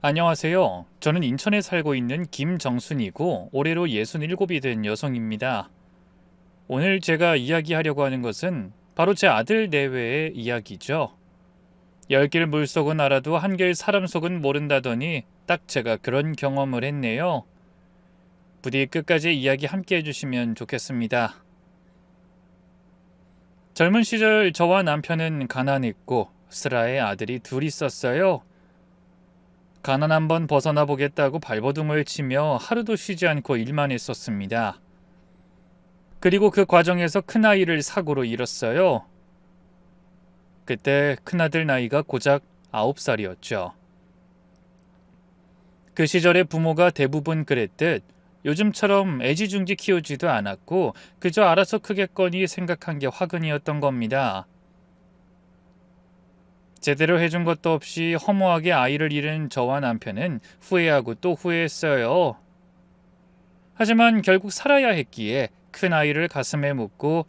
안녕하세요. 저는 인천에 살고 있는 김정순이고 올해로 67이 된 여성입니다. 오늘 제가 이야기하려고 하는 것은 바로 제 아들 내외의 이야기죠. 10길 물속은 알아도 한길 사람 속은 모른다더니 딱 제가 그런 경험을 했네요. 부디 끝까지 이야기 함께 해주시면 좋겠습니다. 젊은 시절 저와 남편은 가난했고 슬아의 아들이 둘 있었어요. 가난 한번 벗어나 보겠다고 발버둥을 치며 하루도 쉬지 않고 일만 했었습니다. 그리고 그 과정에서 큰아이를 사고로 잃었어요. 그때 큰아들 나이가 고작 9살이었죠. 그 시절의 부모가 대부분 그랬듯 요즘처럼 애지중지 키우지도 않았고 그저 알아서 크겠거니 생각한 게 화근이었던 겁니다. 제대로 해준 것도 없이 허무하게 아이를 잃은 저와 남편은 후회하고 또 후회했어요. 하지만 결국 살아야 했기에 큰 아이를 가슴에 묻고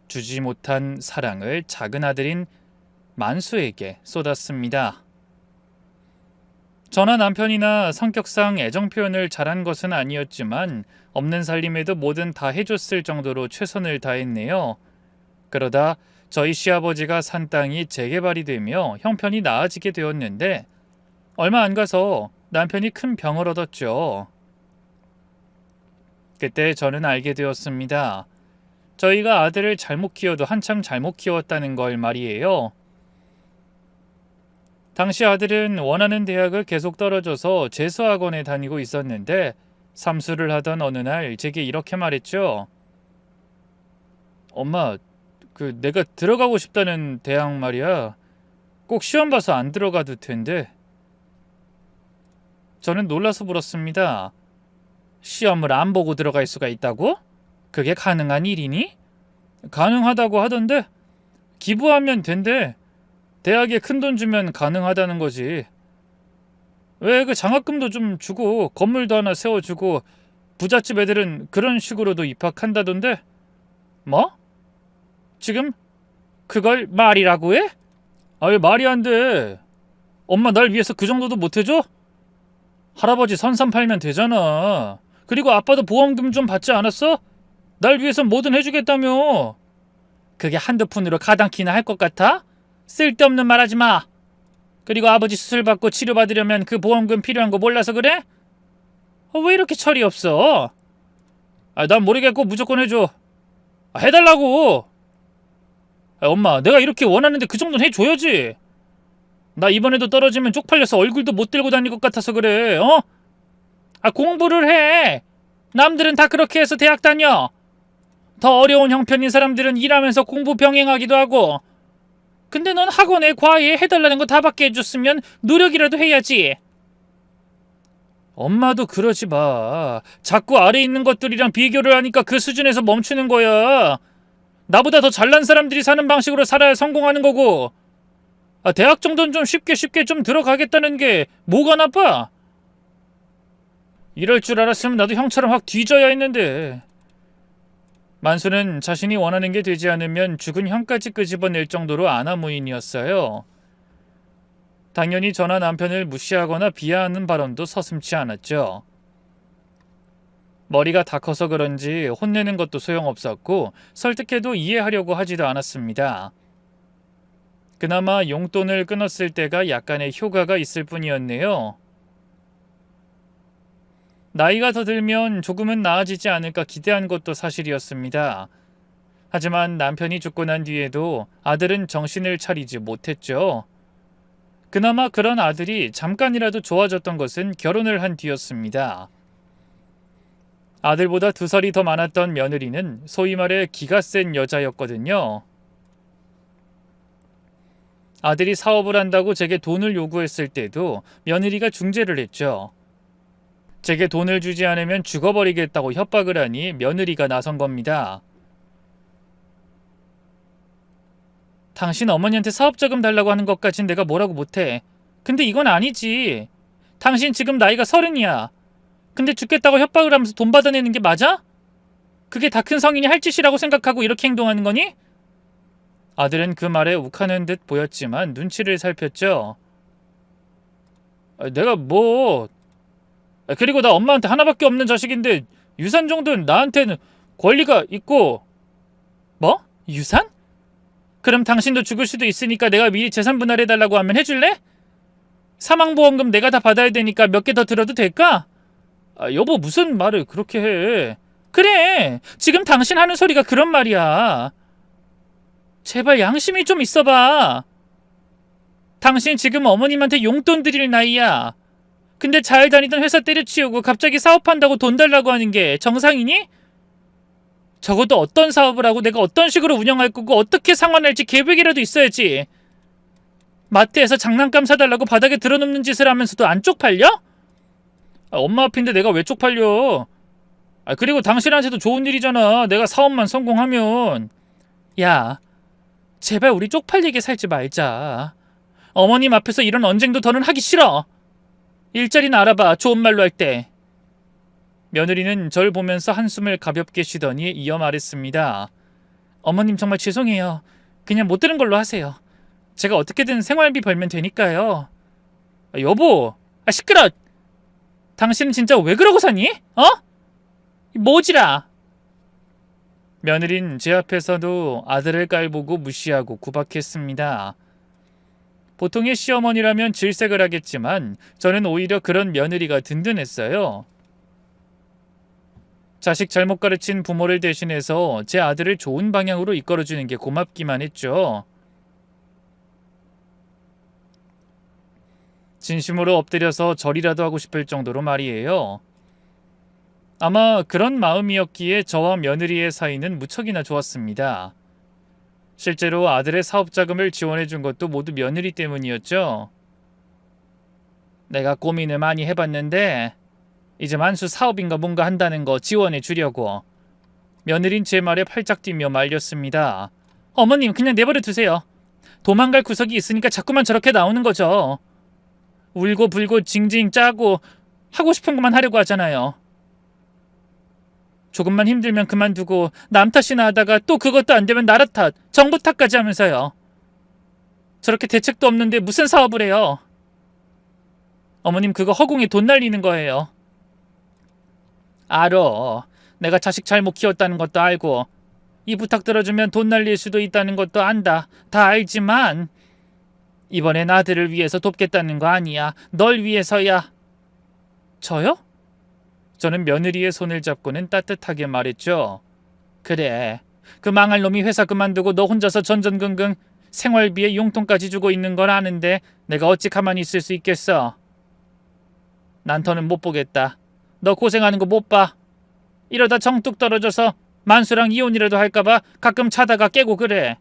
주지 못한 사랑을 작은 아들인 만수에게 쏟았습니다. 저나 남편이나 성격상 애정 표현을 잘한 것은 아니었지만 없는 살림에도 뭐든 다 해줬을 정도로 최선을 다했네요. 그러다 저희 시아버지가 산 땅이 재개발이 되며 형편이 나아지게 되었는데 얼마 안 가서 남편이 큰 병을 얻었죠. 그때 저는 알게 되었습니다. 저희가 아들을 잘못 키워도 한참 잘못 키웠다는 걸 말이에요. 당시 아들은 원하는 대학을 계속 떨어져서 재수학원에 다니고 있었는데 삼수를 하던 어느 날 제게 이렇게 말했죠. 엄마, 내가 들어가고 싶다는 대학 말이야. 꼭 시험 봐서 안 들어가도 된대. 저는 놀라서 물었습니다. 시험을 안 보고 들어갈 수가 있다고? 그게 가능한 일이니? 가능하다고 하던데 기부하면 된대. 대학에 큰돈 주면 가능하다는 거지. 왜 그 장학금도 좀 주고 건물도 하나 세워주고 부잣집 애들은 그런 식으로도 입학한다던데. 뭐? 지금 그걸 말이라고 해? 왜 말이 안 돼. 엄마 날 위해서 그 정도도 못 해줘? 할아버지 선산 팔면 되잖아. 그리고 아빠도 보험금 좀 받지 않았어? 날 위해서 뭐든 해주겠다며. 그게 한두 푼으로 가당키나 할 것 같아? 쓸데없는 말 하지 마. 그리고 아버지 수술 받고 치료받으려면 그 보험금 필요한 거 몰라서 그래? 왜 이렇게 철이 없어? 난 모르겠고 무조건 해줘. 해달라고. 엄마 내가 이렇게 원하는데 그 정도는 해줘야지. 나 이번에도 떨어지면 쪽팔려서 얼굴도 못 들고 다닐 것 같아서 그래. 공부를 해. 남들은 다 그렇게 해서 대학 다녀. 더 어려운 형편인 사람들은 일하면서 공부 병행하기도 하고. 근데 넌 학원에 과외 해달라는 거 다 받게 해줬으면 노력이라도 해야지. 엄마도 그러지 마. 자꾸 아래 있는 것들이랑 비교를 하니까 그 수준에서 멈추는 거야. 나보다 더 잘난 사람들이 사는 방식으로 살아야 성공하는 거고. 대학 정도는 좀 쉽게 좀 들어가겠다는 게 뭐가 나빠? 이럴 줄 알았으면 나도 형처럼 확 뒤져야 했는데. 만수는 자신이 원하는 게 되지 않으면 죽은 형까지 끄집어낼 정도로 아나무인이었어요. 당연히 저나 남편을 무시하거나 비하하는 발언도 서슴지 않았죠. 머리가 다 커서 그런지 혼내는 것도 소용없었고 설득해도 이해하려고 하지도 않았습니다. 그나마 용돈을 끊었을 때가 약간의 효과가 있을 뿐이었네요. 나이가 더 들면 조금은 나아지지 않을까 기대한 것도 사실이었습니다. 하지만 남편이 죽고 난 뒤에도 아들은 정신을 차리지 못했죠. 그나마 그런 아들이 잠깐이라도 좋아졌던 것은 결혼을 한 뒤였습니다. 아들보다 2살이 더 많았던 며느리는 소위 말해 기가 센 여자였거든요. 아들이 사업을 한다고 제게 돈을 요구했을 때도 며느리가 중재를 했죠. 제게 돈을 주지 않으면 죽어버리겠다고 협박을 하니 며느리가 나선 겁니다. 당신 어머니한테 사업자금 달라고 하는 것까진 내가 뭐라고 못해. 근데 이건 아니지. 당신 지금 나이가 30이야. 근데 죽겠다고 협박을 하면서 돈 받아내는 게 맞아? 그게 다 큰 성인이 할 짓이라고 생각하고 이렇게 행동하는 거니? 아들은 그 말에 욱하는 듯 보였지만 눈치를 살폈죠. 내가 뭐... 그리고 나 엄마한테 하나밖에 없는 자식인데 유산 정도는 나한테는 권리가 있고... 뭐? 유산? 그럼 당신도 죽을 수도 있으니까 내가 미리 재산 분할해달라고 하면 해줄래? 사망보험금 내가 다 받아야 되니까 몇 개 더 들어도 될까? 여보 무슨 말을 그렇게 해. 그래 지금 당신 하는 소리가 그런 말이야. 제발 양심이 좀 있어봐. 당신 지금 어머님한테 용돈 드릴 나이야. 근데 잘 다니던 회사 때려치우고 갑자기 사업한다고 돈 달라고 하는 게 정상이니? 적어도 어떤 사업을 하고 내가 어떤 식으로 운영할 거고 어떻게 상환할지 계획이라도 있어야지. 마트에서 장난감 사달라고 바닥에 들어놓는 짓을 하면서도 안 쪽팔려? 엄마 앞인데 내가 왜 쪽팔려? 그리고 당신한테도 좋은 일이잖아. 내가 사업만 성공하면. 야, 제발 우리 쪽팔리게 살지 말자. 어머님 앞에서 이런 언쟁도 더는 하기 싫어. 일자리나 알아봐. 좋은 말로 할 때. 며느리는 절 보면서 한숨을 가볍게 쉬더니 이어 말했습니다. 어머님 정말 죄송해요. 그냥 못 들은 걸로 하세요. 제가 어떻게든 생활비 벌면 되니까요. 여보, 시끄러. 당신은 진짜 왜 그러고 사니? 어? 뭐지라. 며느린 제 앞에서도 아들을 깔보고 무시하고 구박했습니다. 보통의 시어머니라면 질색을 하겠지만 저는 오히려 그런 며느리가 든든했어요. 자식 잘못 가르친 부모를 대신해서 제 아들을 좋은 방향으로 이끌어주는 게 고맙기만 했죠. 진심으로 엎드려서 절이라도 하고 싶을 정도로 말이에요. 아마 그런 마음이었기에 저와 며느리의 사이는 무척이나 좋았습니다. 실제로 아들의 사업 자금을 지원해준 것도 모두 며느리 때문이었죠. 내가 고민을 많이 해봤는데 이제 만수 사업인가 뭔가 한다는 거 지원해 주려고. 며느린 제 말에 팔짝 뛰며 말렸습니다. 어머님 그냥 내버려 두세요. 도망갈 구석이 있으니까 자꾸만 저렇게 나오는 거죠. 울고 불고 징징 짜고 하고 싶은 것만 하려고 하잖아요. 조금만 힘들면 그만두고 남 탓이나 하다가 또 그것도 안 되면 나라 탓, 정부 탓까지 하면서요. 저렇게 대책도 없는데 무슨 사업을 해요. 어머님 그거 허공에 돈 날리는 거예요. 알어. 내가 자식 잘못 키웠다는 것도 알고 이 부탁 들어주면 돈 날릴 수도 있다는 것도 안다. 다 알지만 이번엔 아들을 위해서 돕겠다는 거 아니야. 널 위해서야. 저요? 저는 며느리의 손을 잡고는 따뜻하게 말했죠. 그래. 그 망할 놈이 회사 그만두고 너 혼자서 전전긍긍 생활비에 용돈까지 주고 있는 걸 아는데 내가 어찌 가만히 있을 수 있겠어. 난 더는 못 보겠다. 너 고생하는 거 못 봐. 이러다 정뚝 떨어져서 만수랑 이혼이라도 할까봐 가끔 자다가 깨고 그래.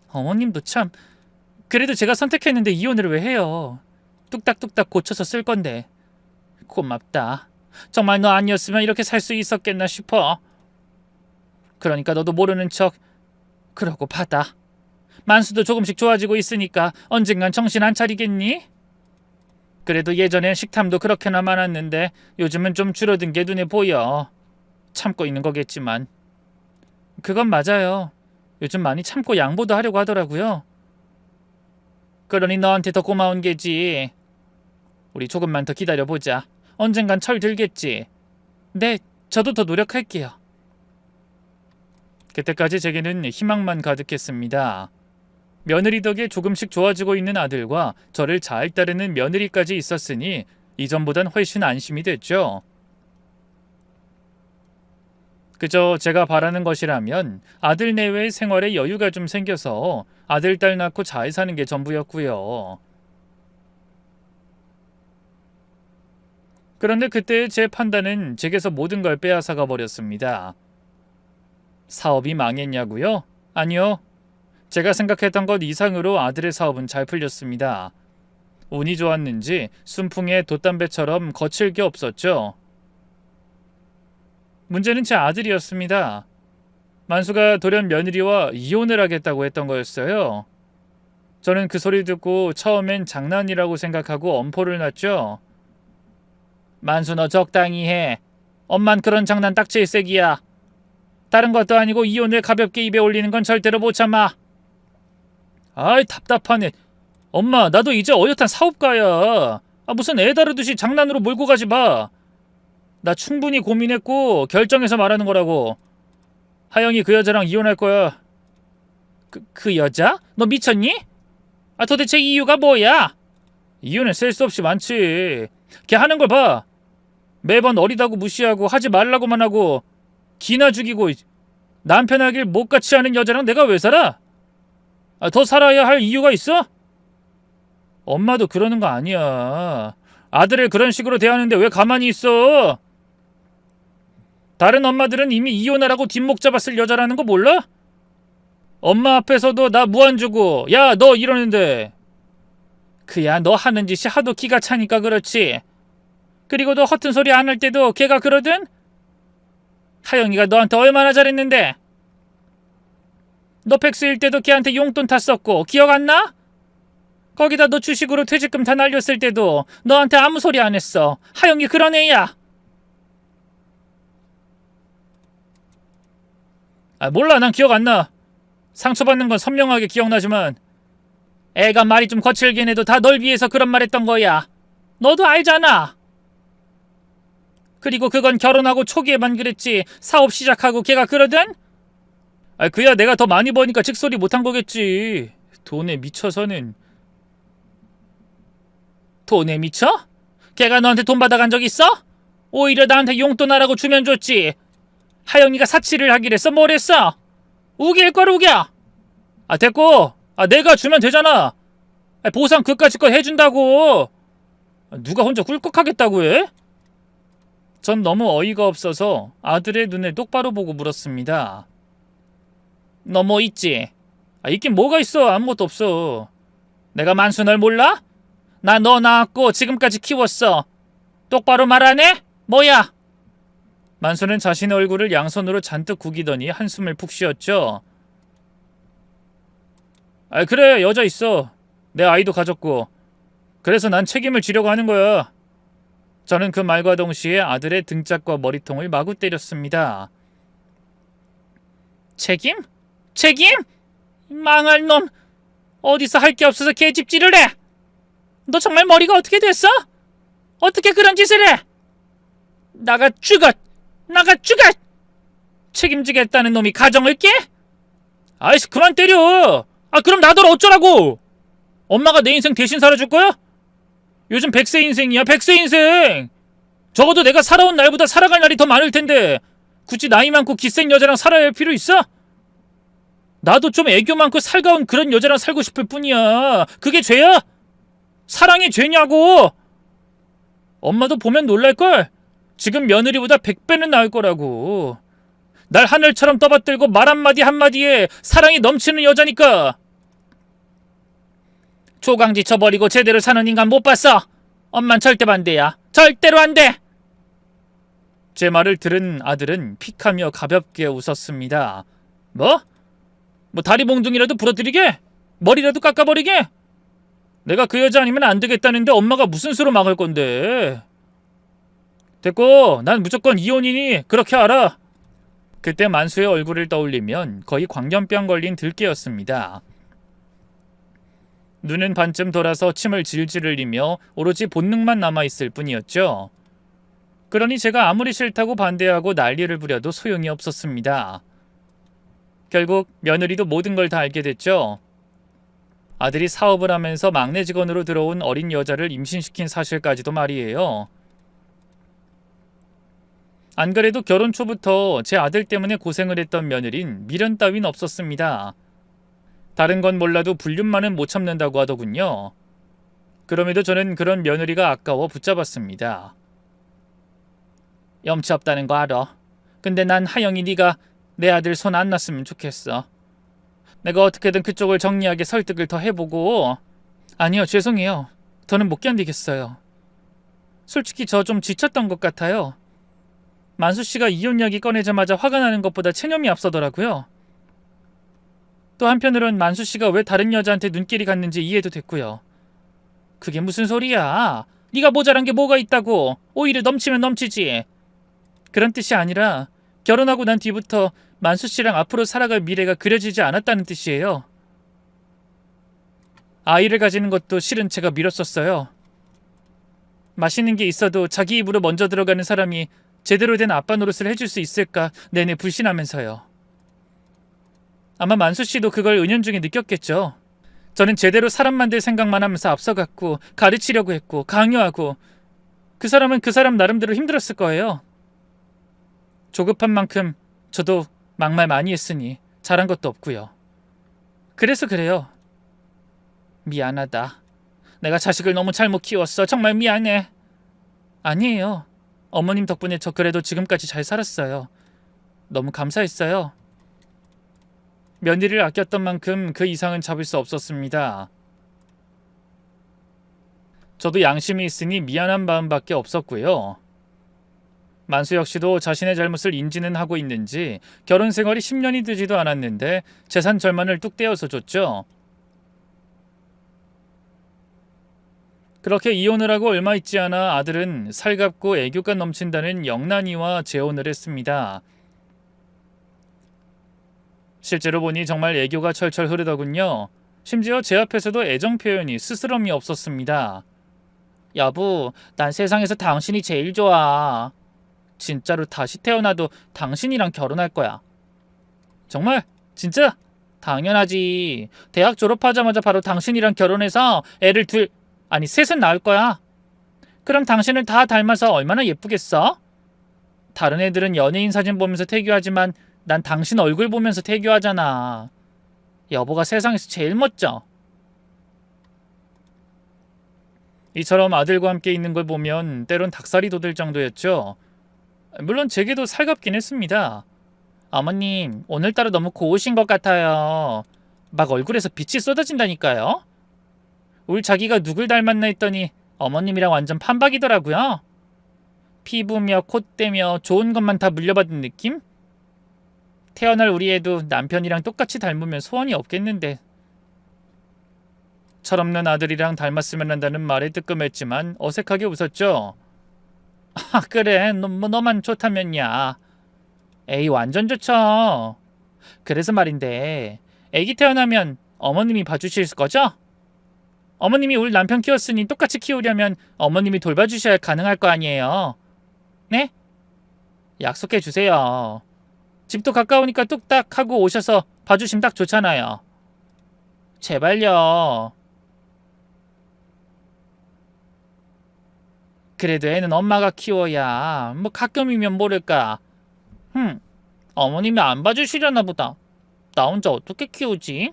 어머님도 참. 그래도 제가 선택했는데 이혼을 왜 해요. 뚝딱뚝딱 고쳐서 쓸 건데. 고맙다. 정말 너 아니었으면 이렇게 살 수 있었겠나 싶어. 그러니까 너도 모르는 척 그러고 받아. 만수도 조금씩 좋아지고 있으니까 언젠간 정신 안 차리겠니? 그래도 예전엔 식탐도 그렇게나 많았는데 요즘은 좀 줄어든 게 눈에 보여. 참고 있는 거겠지만. 그건 맞아요. 요즘 많이 참고 양보도 하려고 하더라고요. 그러니 너한테 더 고마운 게지. 우리 조금만 더 기다려보자. 언젠간 철 들겠지. 네, 저도 더 노력할게요. 그때까지 제게는 희망만 가득했습니다. 며느리 덕에 조금씩 좋아지고 있는 아들과 저를 잘 따르는 며느리까지 있었으니 이전보단 훨씬 안심이 됐죠. 그저 제가 바라는 것이라면 아들 내외의 생활에 여유가 좀 생겨서 아들, 딸 낳고 잘 사는 게 전부였고요. 그런데 그때의 제 판단은 제게서 모든 걸 빼앗아가 버렸습니다. 사업이 망했냐고요? 아니요. 제가 생각했던 것 이상으로 아들의 사업은 잘 풀렸습니다. 운이 좋았는지 순풍에 돛담배처럼 거칠 게 없었죠. 문제는 제 아들이었습니다. 만수가 돌연 며느리와 이혼을 하겠다고 했던 거였어요. 저는 그 소리 듣고 처음엔 장난이라고 생각하고 엄포를 놨죠. 만수 너 적당히 해. 엄만 그런 장난 딱 질색이야. 다른 것도 아니고 이혼을 가볍게 입에 올리는 건 절대로 못 참아. 아이 답답하네. 엄마, 나도 이제 어엿한 사업가야. 무슨 애 다루듯이 장난으로 몰고 가지 마. 나 충분히 고민했고 결정해서 말하는 거라고. 하영이 그 여자랑 이혼할 거야. 그 여자? 너 미쳤니? 도대체 이유가 뭐야? 이유는 셀 수 없이 많지. 걔 하는 걸 봐. 매번 어리다고 무시하고 하지 말라고만 하고 기나 죽이고 남편 하길 못같이 하는 여자랑 내가 왜 살아? 더 살아야 할 이유가 있어? 엄마도 그러는 거 아니야. 아들을 그런 식으로 대하는데 왜 가만히 있어? 다른 엄마들은 이미 이혼하라고 뒷목 잡았을 여자라는 거 몰라? 엄마 앞에서도 나 무안 주고 야 너 이러는데 그야 너 하는 짓이 하도 기가 차니까 그렇지. 그리고 너 허튼 소리 안 할 때도 걔가 그러든? 하영이가 너한테 얼마나 잘했는데? 너 백수일 때도 걔한테 용돈 탔었고 기억 안 나? 거기다 너 주식으로 퇴직금 다 날렸을 때도 너한테 아무 소리 안 했어. 하영이 그런 애야. 몰라, 난 기억 안 나. 상처받는 건 선명하게 기억나지만 애가 말이 좀 거칠긴 해도 다 널 위해서 그런 말 했던 거야. 너도 알잖아. 그리고 그건 결혼하고 초기에만 그랬지 사업 시작하고 걔가 그러든? 그야 내가 더 많이 버니까 직소리 못한 거겠지. 돈에 미쳐서는. 돈에 미쳐? 걔가 너한테 돈 받아간 적 있어? 오히려 나한테 용돈 하라고 주면 줬지. 하영이가 사치를 하기로 했어? 뭘 했어? 우길 걸 우겨. 됐고. 내가 주면 되잖아. 보상 그까짓 거 해준다고. 누가 혼자 꿀꺽하겠다고 해? 전 너무 어이가 없어서 아들의 눈을 똑바로 보고 물었습니다. 너 뭐 있지? 있긴 뭐가 있어. 아무것도 없어. 내가 만수 널 몰라? 나 너 낳았고 지금까지 키웠어. 똑바로 말하네? 뭐야? 만수는 자신의 얼굴을 양손으로 잔뜩 구기더니 한숨을 푹 쉬었죠. 그래, 여자 있어. 내 아이도 가졌고. 그래서 난 책임을 지려고 하는 거야. 저는 그 말과 동시에 아들의 등짝과 머리통을 마구 때렸습니다. 책임? 책임? 망할 놈. 어디서 할 게 없어서 개집질을 해. 너 정말 머리가 어떻게 됐어? 어떻게 그런 짓을 해? 나가 죽어. 책임지겠다는 놈이 가정을 깨? 아이씨, 그만 때려. 그럼 나더러 어쩌라고? 엄마가 내 인생 대신 살아줄 거야? 요즘 100세 인생이야. 100세 인생. 적어도 내가 살아온 날보다 살아갈 날이 더 많을 텐데 굳이 나이 많고 기센 여자랑 살아야 할 필요 있어? 나도 좀 애교 많고 살가운 그런 여자랑 살고 싶을 뿐이야. 그게 죄야? 사랑이 죄냐고. 엄마도 보면 놀랄걸. 지금 며느리보다 100배는 나을 거라고. 날 하늘처럼 떠받들고 말 한마디 한마디에 사랑이 넘치는 여자니까. 조강지 쳐버리고 제대로 사는 인간 못 봤어. 엄만 절대 반대야. 절대로 안 돼. 제 말을 들은 아들은 픽하며 가볍게 웃었습니다. 뭐 다리 몽둥이라도 부러뜨리게? 머리라도 깎아버리게? 내가 그 여자 아니면 안 되겠다는데 엄마가 무슨 수로 막을 건데. 됐고, 난 무조건 이혼이니 그렇게 알아. 그때 만수의 얼굴을 떠올리면 거의 광견병 걸린 들깨였습니다. 눈은 반쯤 돌아서 침을 질질 흘리며 오로지 본능만 남아있을 뿐이었죠. 그러니 제가 아무리 싫다고 반대하고 난리를 부려도 소용이 없었습니다. 결국 며느리도 모든 걸 다 알게 됐죠. 아들이 사업을 하면서 막내 직원으로 들어온 어린 여자를 임신시킨 사실까지도 말이에요. 안 그래도 결혼 초부터 제 아들 때문에 고생을 했던 며느린 미련 따윈 없었습니다. 다른 건 몰라도 불륜만은 못 참는다고 하더군요. 그럼에도 저는 그런 며느리가 아까워 붙잡았습니다. 염치 없다는 거 알아. 근데 난 하영이 네가 내 아들 손 안 놨으면 좋겠어. 내가 어떻게든 그쪽을 정리하게 설득을 더 해보고. 아니요, 죄송해요. 더는 못 견디겠어요. 솔직히 저 좀 지쳤던 것 같아요. 만수씨가 이혼 이야기 꺼내자마자 화가 나는 것보다 체념이 앞서더라고요. 또 한편으론 만수씨가 왜 다른 여자한테 눈길이 갔는지 이해도 됐고요. 그게 무슨 소리야. 네가 모자란 게 뭐가 있다고. 오히려 넘치면 넘치지. 그런 뜻이 아니라 결혼하고 난 뒤부터 만수씨랑 앞으로 살아갈 미래가 그려지지 않았다는 뜻이에요. 아이를 가지는 것도 싫은 채가 미뤘었어요. 맛있는 게 있어도 자기 입으로 먼저 들어가는 사람이 제대로 된 아빠 노릇을 해줄 수 있을까 내내 불신하면서요. 아마 만수 씨도 그걸 은연중에 느꼈겠죠. 저는 제대로 사람 만들 생각만 하면서 앞서갔고 가르치려고 했고 강요하고 그 사람은 그 사람 나름대로 힘들었을 거예요. 조급한 만큼 저도 막말 많이 했으니 잘한 것도 없고요. 그래서 그래요. 미안하다. 내가 자식을 너무 잘못 키웠어. 정말 미안해. 아니에요. 어머님 덕분에 저 그래도 지금까지 잘 살았어요. 너무 감사했어요. 며느리를 아꼈던 만큼 그 이상은 잡을 수 없었습니다. 저도 양심이 있으니 미안한 마음밖에 없었고요. 만수 역시도 자신의 잘못을 인지는 하고 있는지 결혼 생활이 10년이 되지도 않았는데 재산 절반을 뚝 떼어서 줬죠. 그렇게 이혼을 하고 얼마 있지 않아 아들은 살갑고 애교가 넘친다는 영란이와 재혼을 했습니다. 실제로 보니 정말 애교가 철철 흐르더군요. 심지어 제 앞에서도 애정 표현이 스스럼이 없었습니다. 여보, 난 세상에서 당신이 제일 좋아. 진짜로 다시 태어나도 당신이랑 결혼할 거야. 정말? 진짜? 당연하지. 대학 졸업하자마자 바로 당신이랑 결혼해서 애를 셋은 낳을 거야. 그럼 당신을 다 닮아서 얼마나 예쁘겠어? 다른 애들은 연예인 사진 보면서 태교하지만 난 당신 얼굴 보면서 태교하잖아. 여보가 세상에서 제일 멋져. 이처럼 아들과 함께 있는 걸 보면 때론 닭살이 돋을 정도였죠. 물론 제게도 살갑긴 했습니다. 어머님, 오늘따라 너무 고우신 것 같아요. 막 얼굴에서 빛이 쏟아진다니까요. 울 자기가 누굴 닮았나 했더니 어머님이랑 완전 판박이더라고요. 피부며 콧대며 좋은 것만 다 물려받은 느낌? 태어날 우리 애도 남편이랑 똑같이 닮으면 소원이 없겠는데. 철없는 아들이랑 닮았으면 한다는 말에 뜨끔했지만 어색하게 웃었죠. 아, 그래, 너만 좋다면야. 에이, 완전 좋죠. 그래서 말인데 애기 태어나면 어머님이 봐주실 거죠? 어머님이 우리 남편 키웠으니 똑같이 키우려면 어머님이 돌봐주셔야 가능할 거 아니에요. 네? 약속해 주세요. 집도 가까우니까 뚝딱 하고 오셔서 봐주시면 딱 좋잖아요. 제발요. 그래도 애는 엄마가 키워야 뭐 가끔이면 모를까. 어머님이 안 봐주시려나 보다. 나 혼자 어떻게 키우지?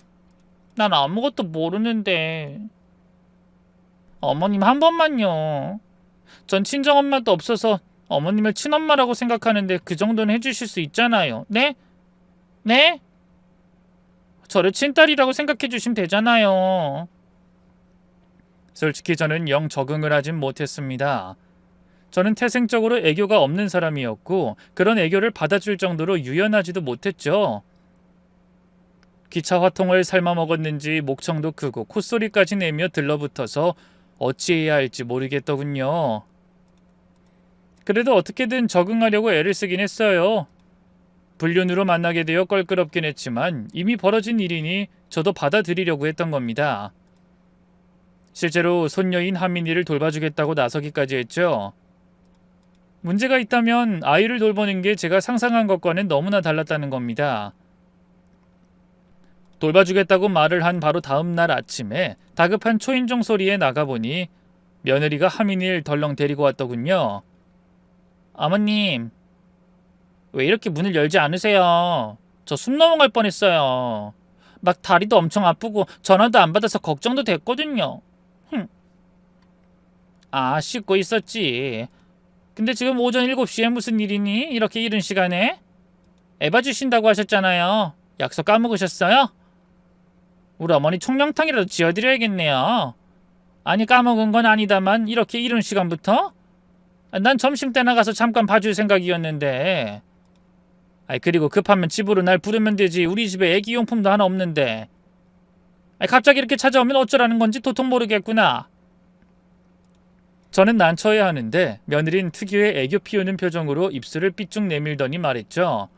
난 아무것도 모르는데. 어머님 한 번만요. 전 친정엄마도 없어서 어머님을 친엄마라고 생각하는데 그 정도는 해주실 수 있잖아요. 네? 네? 저를 친딸이라고 생각해 주시면 되잖아요. 솔직히 저는 영 적응을 하진 못했습니다. 저는 태생적으로 애교가 없는 사람이었고 그런 애교를 받아줄 정도로 유연하지도 못했죠. 기차 화통을 삶아 먹었는지 목청도 크고 콧소리까지 내며 들러붙어서 어찌해야 할지 모르겠더군요. 그래도 어떻게든 적응하려고 애를 쓰긴 했어요. 불륜으로 만나게 되어 껄끄럽긴 했지만 이미 벌어진 일이니 저도 받아들이려고 했던 겁니다. 실제로 손녀인 하민이를 돌봐주겠다고 나서기까지 했죠. 문제가 있다면 아이를 돌보는 게 제가 상상한 것과는 너무나 달랐다는 겁니다. 돌봐주겠다고 말을 한 바로 다음 날 아침에 다급한 초인종 소리에 나가보니 며느리가 하민이를 덜렁 데리고 왔더군요. 어머님, 왜 이렇게 문을 열지 않으세요? 저 숨 넘어갈 뻔했어요. 막 다리도 엄청 아프고 전화도 안 받아서 걱정도 됐거든요. 아, 씻고 있었지. 근데 지금 오전 7시에 무슨 일이니? 이렇게 이른 시간에? 애 봐주신다고 하셨잖아요. 약속 까먹으셨어요? 우리 어머니 총명탕이라도 지어드려야겠네요. 아니, 까먹은 건 아니다만 이렇게 이른 시간부터? 난 점심때 나가서 잠깐 봐줄 생각이었는데. 그리고 급하면 집으로 날 부르면 되지. 우리 집에 애기용품도 하나 없는데. 갑자기 이렇게 찾아오면 어쩌라는 건지 도통 모르겠구나. 저는 난처해 하는데 며느린 특유의 애교 피우는 표정으로 입술을 삐쭉 내밀더니 말했죠.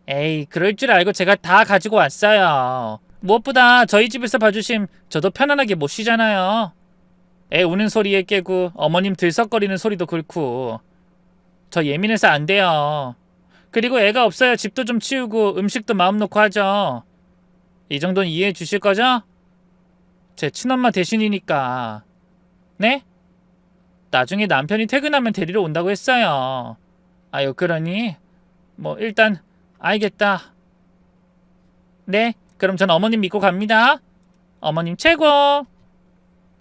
에이, 그럴 줄 알고 제가 다 가지고 왔어요. 무엇보다 저희 집에서 봐주심 저도 편안하게 못 쉬잖아요. 애 우는 소리에 깨고 어머님 들썩거리는 소리도 그렇고 저 예민해서 안 돼요. 그리고 애가 없어야 집도 좀 치우고 음식도 마음 놓고 하죠. 이 정도는 이해해 주실 거죠? 제 친엄마 대신이니까. 네? 나중에 남편이 퇴근하면 데리러 온다고 했어요. 아유 그러니 뭐 일단 알겠다. 네, 그럼 전 어머님 믿고 갑니다. 어머님 최고.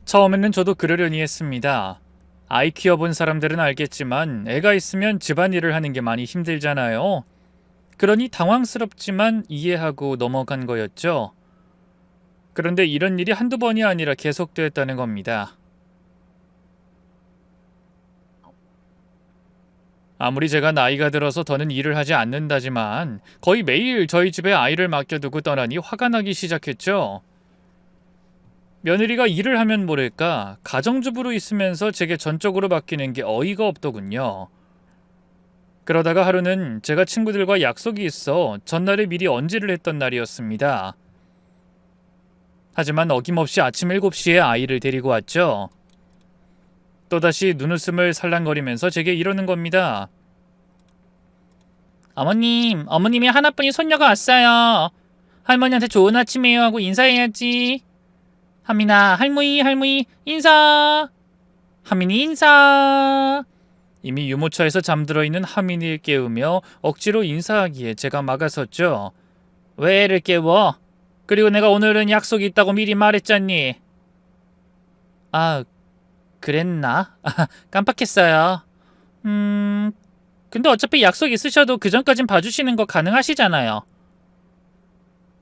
처음에는 저도 그러려니 했습니다. 아이 키워본 사람들은 알겠지만 애가 있으면 집안일을 하는 게 많이 힘들잖아요. 그러니 당황스럽지만 이해하고 넘어간 거였죠. 그런데 이런 일이 한두 번이 아니라 계속되었다는 겁니다. 아무리 제가 나이가 들어서 더는 일을 하지 않는다지만 거의 매일 저희 집에 아이를 맡겨두고 떠나니 화가 나기 시작했죠. 며느리가 일을 하면 모를까 가정주부로 있으면서 제게 전적으로 맡기는 게 어이가 없더군요. 그러다가 하루는 제가 친구들과 약속이 있어 전날에 미리 언지를 했던 날이었습니다. 하지만 어김없이 아침 7시에 아이를 데리고 왔죠. 또다시 눈웃음을 살랑거리면서 제게 이러는 겁니다. 어머님이 하나뿐인 손녀가 왔어요. 할머니한테 좋은 아침이에요 하고 인사해야지. 하민아, 할머니, 인사. 하민이 인사. 이미 유모차에서 잠들어 있는 하민이를 깨우며 억지로 인사하기에 제가 막아섰죠. 왜 애를 깨워? 그리고 내가 오늘은 약속이 있다고 미리 말했잖니. 아, 그랬나? 깜빡했어요. 근데 어차피 약속 있으셔도 그 전까진 봐주시는 거 가능하시잖아요.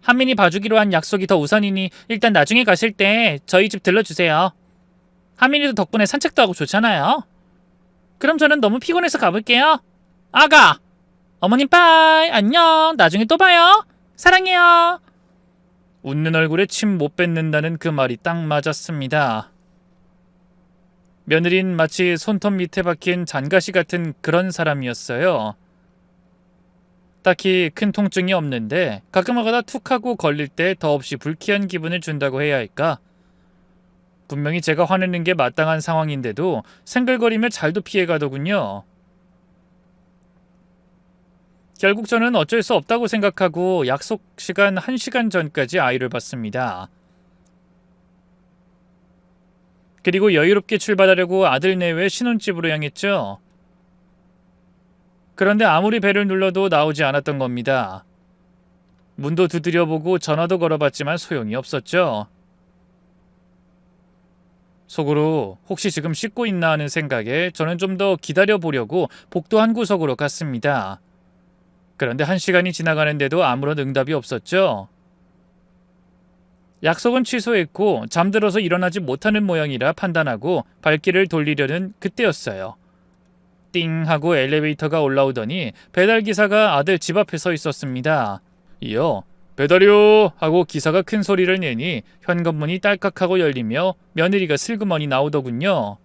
하민이 봐주기로 한 약속이 더 우선이니 일단 나중에 가실 때 저희 집 들러주세요. 하민이도 덕분에 산책도 하고 좋잖아요. 그럼 저는 너무 피곤해서 가볼게요. 아가! 어머님 빠이! 안녕! 나중에 또 봐요! 사랑해요! 웃는 얼굴에 침 못 뱉는다는 그 말이 딱 맞았습니다. 며느린 마치 손톱 밑에 박힌 잔가시 같은 그런 사람이었어요. 딱히 큰 통증이 없는데 가끔가다 툭 하고 걸릴 때 더없이 불쾌한 기분을 준다고 해야 할까? 분명히 제가 화내는 게 마땅한 상황인데도 생글거리며 잘도 피해가더군요. 결국 저는 어쩔 수 없다고 생각하고 약속 시간 1시간 전까지 아이를 봤습니다. 그리고 여유롭게 출발하려고 아들 내외 신혼집으로 향했죠. 그런데 아무리 배를 눌러도 나오지 않았던 겁니다. 문도 두드려보고 전화도 걸어봤지만 소용이 없었죠. 속으로 혹시 지금 씻고 있나 하는 생각에 저는 좀 더 기다려보려고 복도 한 구석으로 갔습니다. 그런데 1시간이 지나가는데도 아무런 응답이 없었죠. 약속은 취소했고 잠들어서 일어나지 못하는 모양이라 판단하고 발길을 돌리려는 그때였어요. 띵 하고 엘리베이터가 올라오더니 배달기사가 아들 집 앞에 서 있었습니다. 이어 배달이요 하고 기사가 큰 소리를 내니 현관문이 딸깍하고 열리며 며느리가 슬그머니 나오더군요.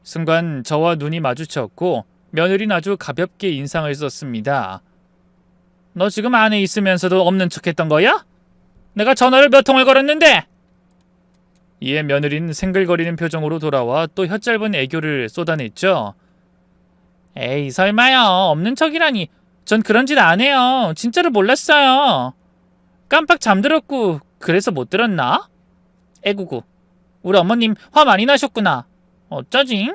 순간 저와 눈이 마주쳤고 며느리는 아주 가볍게 인상을 썼습니다. 너 지금 안에 있으면서도 없는 척했던 거야? 내가 전화를 몇 통을 걸었는데! 이에 며느리는 생글거리는 표정으로 돌아와 또 혀짧은 애교를 쏟아냈죠. 에이 설마요. 없는 척이라니. 전 그런 짓 안 해요. 진짜로 몰랐어요. 깜빡 잠들었고 그래서 못 들었나? 에구구. 우리 어머님 화 많이 나셨구나. 어쩌지?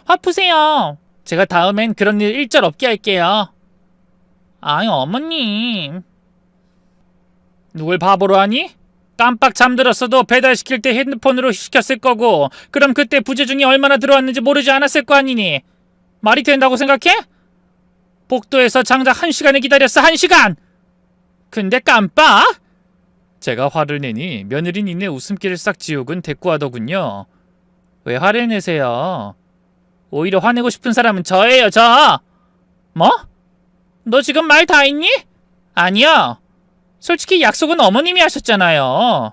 화 푸세요. 제가 다음엔 그런 일 일절 없게 할게요. 아니 어머님. 누굴 바보로 하니? 깜빡 잠들었어도 배달시킬 때 핸드폰으로 시켰을 거고 그럼 그때 부재중이 얼마나 들어왔는지 모르지 않았을 거 아니니? 말이 된다고 생각해? 복도에서 장작 1시간을 기다렸어. 1시간! 근데 깜빡? 제가 화를 내니 며느리는 이내 웃음기를 싹 지우곤 대꾸하더군요. 왜 화를 내세요? 오히려 화내고 싶은 사람은 저예요. 저! 뭐? 너 지금 말 다 했니? 아니요. 솔직히 약속은 어머님이 하셨잖아요.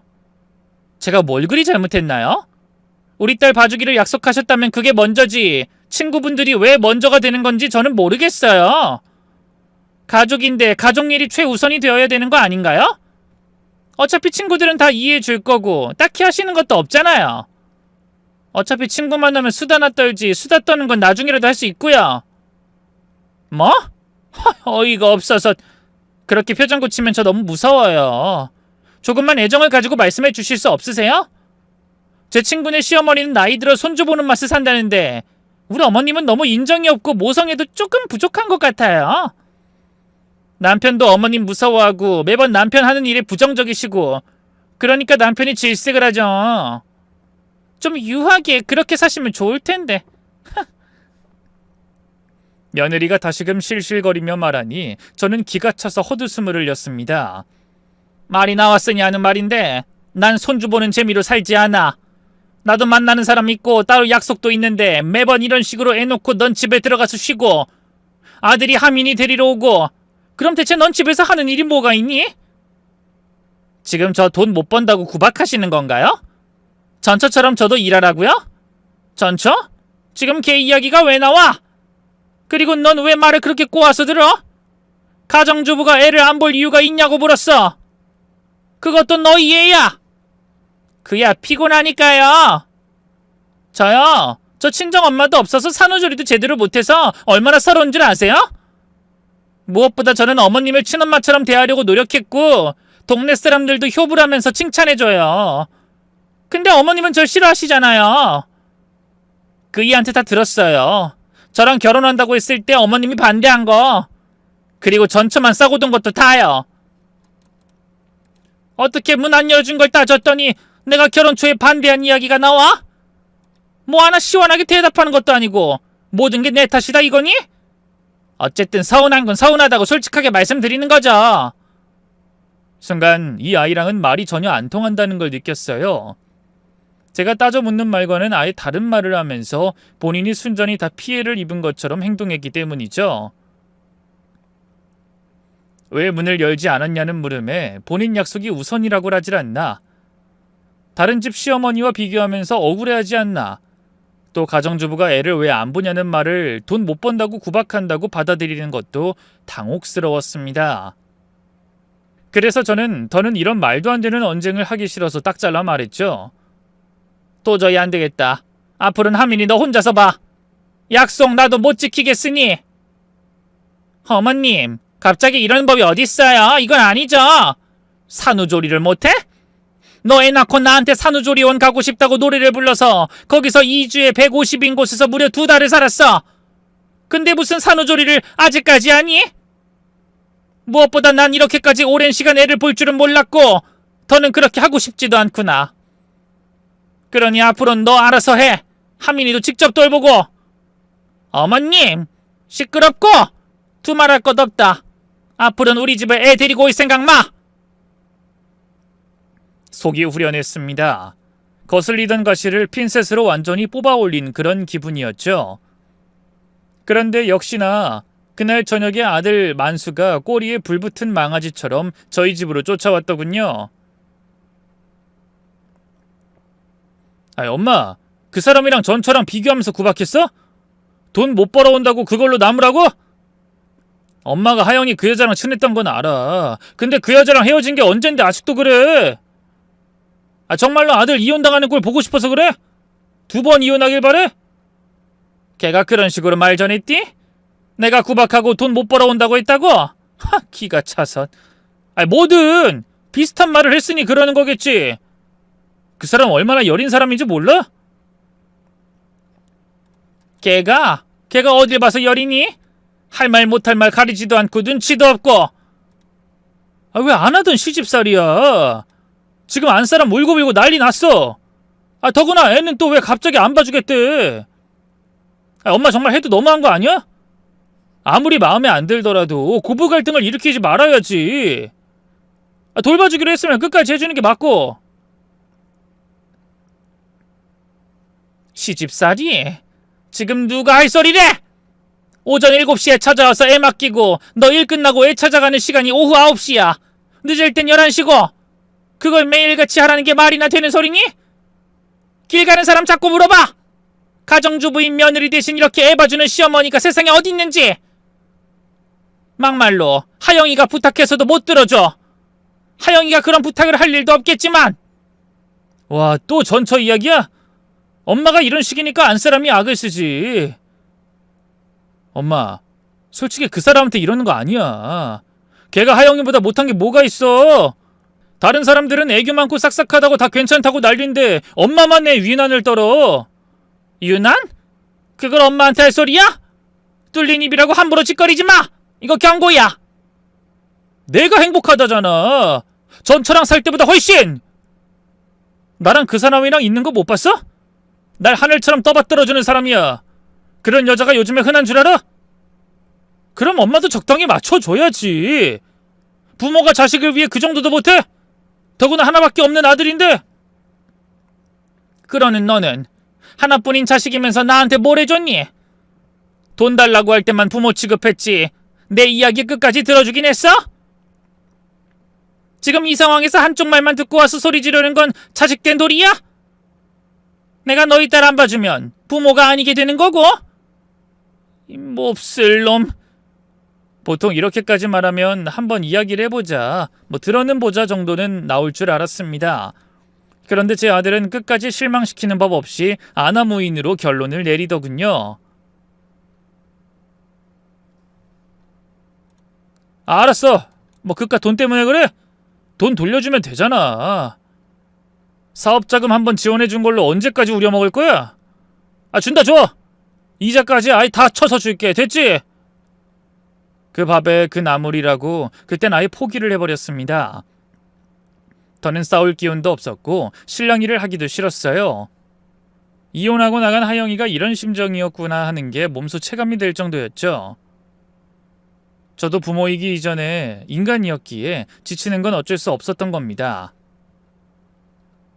제가 뭘 그리 잘못했나요? 우리 딸 봐주기로 약속하셨다면 그게 먼저지. 친구분들이 왜 먼저가 되는 건지 저는 모르겠어요. 가족인데 가족 일이 최우선이 되어야 되는 거 아닌가요? 어차피 친구들은 다 이해해 줄 거고 딱히 하시는 것도 없잖아요. 어차피 친구 만나면 수다나 떨지 수다 떠는 건 나중이라도 할 수 있고요. 뭐? 어이가 없어서. 그렇게 표정 고치면 저 너무 무서워요. 조금만 애정을 가지고 말씀해 주실 수 없으세요? 제 친구네 시어머니는 나이 들어 손주 보는 맛을 산다는데 우리 어머님은 너무 인정이 없고 모성애도 조금 부족한 것 같아요. 남편도 어머님 무서워하고 매번 남편 하는 일에 부정적이시고 그러니까 남편이 질색을 하죠. 좀 유하게 그렇게 사시면 좋을 텐데. 며느리가 다시금 실실거리며 말하니 저는 기가 차서 헛웃음을 흘렸습니다. 말이 나왔으니 하는 말인데 난 손주 보는 재미로 살지 않아. 나도 만나는 사람 있고 따로 약속도 있는데 매번 이런 식으로 애놓고 넌 집에 들어가서 쉬고 아들이 하민이 데리러 오고 그럼 대체 넌 집에서 하는 일이 뭐가 있니? 지금 저 돈 못 번다고 구박하시는 건가요? 전처처럼 저도 일하라고요? 전처? 지금 걔 이야기가 왜 나와? 그리고 넌 왜 말을 그렇게 꼬아서 들어? 가정주부가 애를 안 볼 이유가 있냐고 물었어. 그것도 너희 애야. 그야 피곤하니까요. 저요? 저 친정엄마도 없어서 산후조리도 제대로 못해서 얼마나 서러운 줄 아세요? 무엇보다 저는 어머님을 친엄마처럼 대하려고 노력했고 동네 사람들도 효부라면서 칭찬해줘요. 근데 어머님은 절 싫어하시잖아요. 그 이한테 다 들었어요. 저랑 결혼한다고 했을 때 어머님이 반대한 거. 그리고 전처만 싸고 둔 것도 다요. 어떻게 문 안 열어준 걸 따졌더니 내가 결혼 초에 반대한 이야기가 나와? 뭐 하나 시원하게 대답하는 것도 아니고 모든 게 내 탓이다 이거니? 어쨌든 서운한 건 서운하다고 솔직하게 말씀드리는 거죠. 순간 이 아이랑은 말이 전혀 안 통한다는 걸 느꼈어요. 제가 따져 묻는 말과는 아예 다른 말을 하면서 본인이 순전히 다 피해를 입은 것처럼 행동했기 때문이죠. 왜 문을 열지 않았냐는 물음에 본인 약속이 우선이라고 하질 않나. 다른 집 시어머니와 비교하면서 억울해하지 않나. 또 가정주부가 애를 왜 안 보냐는 말을 돈 못 번다고 구박한다고 받아들이는 것도 당혹스러웠습니다. 그래서 저는 더는 이런 말도 안 되는 언쟁을 하기 싫어서 딱 잘라 말했죠. 도저히 안 되겠다. 앞으로는 하민이 너 혼자서 봐. 약속 나도 못 지키겠으니. 어머님, 갑자기 이런 법이 어딨어요? 이건 아니죠. 산후조리를 못해? 너 애 낳고 나한테 산후조리원 가고 싶다고 노래를 불러서 거기서 2주에 150인 곳에서 무려 2달을 살았어. 근데 무슨 산후조리를 아직까지 하니? 무엇보다 난 이렇게까지 오랜 시간 애를 볼 줄은 몰랐고 더는 그렇게 하고 싶지도 않구나. 그러니 앞으로는 너 알아서 해. 하민이도 직접 돌보고. 어머님, 시끄럽고 두말할 것 없다. 앞으로는 우리 집에 애 데리고 올 생각 마. 속이 후련했습니다. 거슬리던 가시를 핀셋으로 완전히 뽑아 올린 그런 기분이었죠. 그런데 역시나 그날 저녁에 아들 만수가 꼬리에 불붙은 망아지처럼 저희 집으로 쫓아왔더군요. 아이 엄마, 그 사람이랑 전처랑 비교하면서 구박했어? 돈 못 벌어온다고 그걸로 나무라고? 엄마가 하영이 그 여자랑 친했던 건 알아. 근데 그 여자랑 헤어진 게 언젠데 아직도 그래. 아 정말로 아들 이혼당하는 꼴 보고 싶어서 그래? 2번 이혼하길 바래? 걔가 그런 식으로 말 전했디? 내가 구박하고 돈 못 벌어온다고 했다고? 하, 기가 차서. 아니 뭐든 비슷한 말을 했으니 그러는 거겠지. 그 사람 얼마나 여린 사람인지 몰라? 걔가 어딜 봐서 여리니? 할 말 못할 말 가리지도 않고 눈치도 없고. 아, 왜 안 하던 시집살이야? 지금 안 사람 울고불고 난리 났어. 아, 더구나 애는 또 왜 갑자기 안 봐주겠대. 아, 엄마 정말 해도 너무한 거 아니야? 아무리 마음에 안 들더라도 고부 갈등을 일으키지 말아야지. 아, 돌봐주기로 했으면 끝까지 해주는 게 맞고. 시집살이? 지금 누가 할 소리래? 오전 7시에 찾아와서 애 맡기고 너 일 끝나고 애 찾아가는 시간이 오후 9시야. 늦을 땐 11시고 그걸 매일같이 하라는 게 말이나 되는 소리니? 길 가는 사람 자꾸 물어봐. 가정주부인 며느리 대신 이렇게 애 봐주는 시어머니가 세상에 어디 있는지. 막말로 하영이가 부탁해서도 못 들어줘. 하영이가 그런 부탁을 할 일도 없겠지만. 와, 또 전처 이야기야? 엄마가 이런 식이니까 안 사람이 악을 쓰지. 엄마, 솔직히 그 사람한테 이러는 거 아니야. 걔가 하영이보다 못한 게 뭐가 있어. 다른 사람들은 애교 많고 싹싹하다고 다 괜찮다고 난린데 엄마만 내 위난을 떨어. 유난? 그걸 엄마한테 할 소리야? 뚫린 입이라고 함부로 짓거리지 마. 이거 경고야. 내가 행복하다잖아. 전처랑 살 때보다 훨씬. 나랑 그 사람이랑 있는 거 못 봤어? 날 하늘처럼 떠받들어주는 사람이야. 그런 여자가 요즘에 흔한 줄 알아? 그럼 엄마도 적당히 맞춰줘야지. 부모가 자식을 위해 그 정도도 못해? 더구나 하나밖에 없는 아들인데. 그러는 너는 하나뿐인 자식이면서 나한테 뭘 해줬니? 돈 달라고 할 때만 부모 취급했지. 내 이야기 끝까지 들어주긴 했어? 지금 이 상황에서 한쪽 말만 듣고 와서 소리 지르는 건 자식된 도리야? 내가 너희 딸 안 봐주면 부모가 아니게 되는 거고? 이 몹쓸 놈. 보통 이렇게까지 말하면 한번 이야기를 해보자, 뭐 들어는 보자 정도는 나올 줄 알았습니다. 그런데 제 아들은 끝까지 실망시키는 법 없이 아나무인으로 결론을 내리더군요. 알았어. 뭐 그깟 돈 때문에 그래? 돈 돌려주면 되잖아. 사업자금 한번 지원해준 걸로 언제까지 우려먹을 거야? 아, 준다 줘. 이자까지 아예 다 쳐서 줄게. 됐지? 그 밥에 그 나물이라고 그땐 아예 포기를 해버렸습니다. 더는 싸울 기운도 없었고 실랑 일을 하기도 싫었어요. 이혼하고 나간 하영이가 이런 심정이었구나 하는 게 몸소 체감이 될 정도였죠. 저도 부모이기 이전에 인간이었기에 지치는 건 어쩔 수 없었던 겁니다.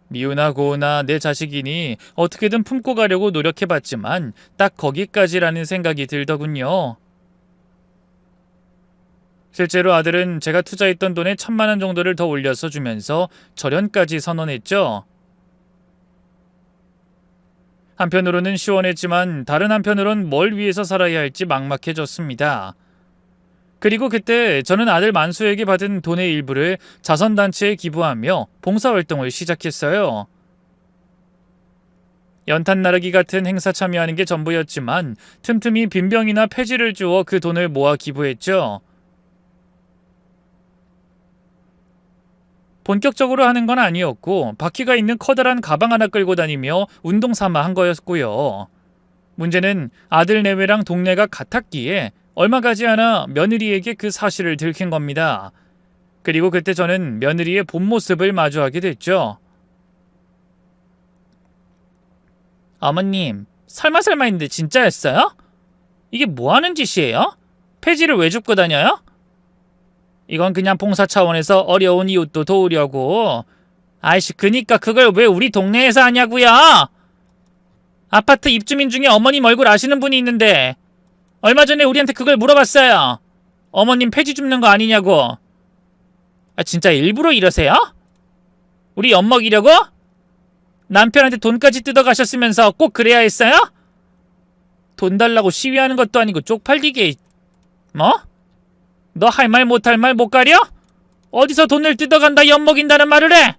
미우나 고우나 내 자식이니 어떻게든 품고 가려고 노력해봤지만 딱 거기까지라는 생각이 들더군요. 실제로 아들은 제가 투자했던 돈의 1,000만 원 정도를 더 올려서 주면서 절연까지 선언했죠. 한편으로는 시원했지만 다른 한편으론 뭘 위해서 살아야 할지 막막해졌습니다. 그리고 그때 저는 아들 만수에게 받은 돈의 일부를 자선단체에 기부하며 봉사활동을 시작했어요. 연탄 나르기 같은 행사 참여하는 게 전부였지만 틈틈이 빈병이나 폐지를 주어 그 돈을 모아 기부했죠. 본격적으로 하는 건 아니었고 바퀴가 있는 커다란 가방 하나 끌고 다니며 운동 삼아 한 거였고요. 문제는 아들 내외랑 동네가 같았기에 얼마 가지 않아 며느리에게 그 사실을 들킨 겁니다. 그리고 그때 저는 며느리의 본 모습을 마주하게 됐죠. 어머님, 설마 했는데 진짜였어요? 이게 뭐 하는 짓이에요? 폐지를 왜 줍고 다녀요? 이건 그냥 봉사 차원에서 어려운 이웃도 도우려고. 아이씨, 그니까 그걸 왜 우리 동네에서 하냐고요? 아파트 입주민 중에 어머님 얼굴 아시는 분이 있는데 얼마 전에 우리한테 그걸 물어봤어요. 어머님 폐지 줍는 거 아니냐고. 아, 진짜 일부러 이러세요? 우리 엿먹이려고? 남편한테 돈까지 뜯어가셨으면서 꼭 그래야 했어요? 돈 달라고 시위하는 것도 아니고 쪽팔리게. 뭐? 너 할 말 못할 말 못 가려? 어디서 돈을 뜯어간다 엿먹인다는 말을 해?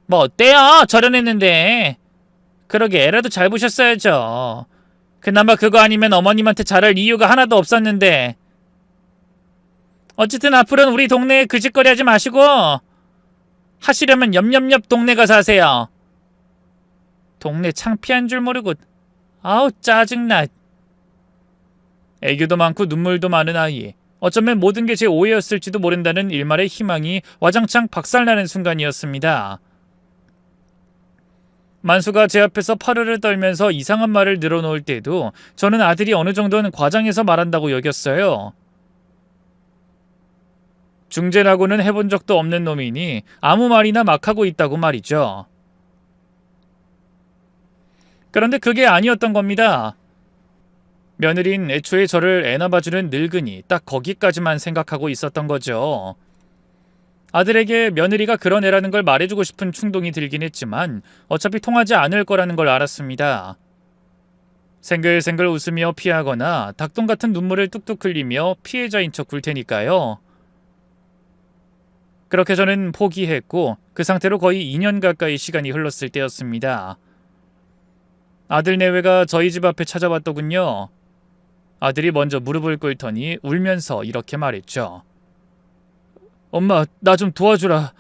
뭐 어때요? 절연했는데. 그러게 애라도 잘 보셨어야죠. 그나마 그거 아니면 어머님한테 잘할 이유가 하나도 없었는데. 어쨌든 앞으로는 우리 동네에 그 짓거리 하지 마시고 하시려면 옆 동네 가서 하세요. 동네 창피한 줄 모르고. 아우 짜증나. 애교도 많고 눈물도 많은 아이. 어쩌면 모든 게 제 오해였을지도 모른다는 일말의 희망이 와장창 박살나는 순간이었습니다. 만수가 제 앞에서 파르르 떨면서 이상한 말을 늘어놓을 때도 저는 아들이 어느 정도는 과장해서 말한다고 여겼어요. 중재라고는 해본 적도 없는 놈이니 아무 말이나 막 하고 있다고 말이죠. 그런데 그게 아니었던 겁니다. 며느린 애초에 저를 애나 봐주는 늙은이 딱 거기까지만 생각하고 있었던 거죠. 아들에게 며느리가 그런 애라는 걸 말해주고 싶은 충동이 들긴 했지만 어차피 통하지 않을 거라는 걸 알았습니다. 생글생글 웃으며 피하거나 닭똥 같은 눈물을 뚝뚝 흘리며 피해자인 척 굴 테니까요. 그렇게 저는 포기했고 그 상태로 거의 2년 가까이 시간이 흘렀을 때였습니다. 아들 내외가 저희 집 앞에 찾아왔더군요. 아들이 먼저 무릎을 꿇더니 울면서 이렇게 말했죠. 엄마, 나 좀 도와주라.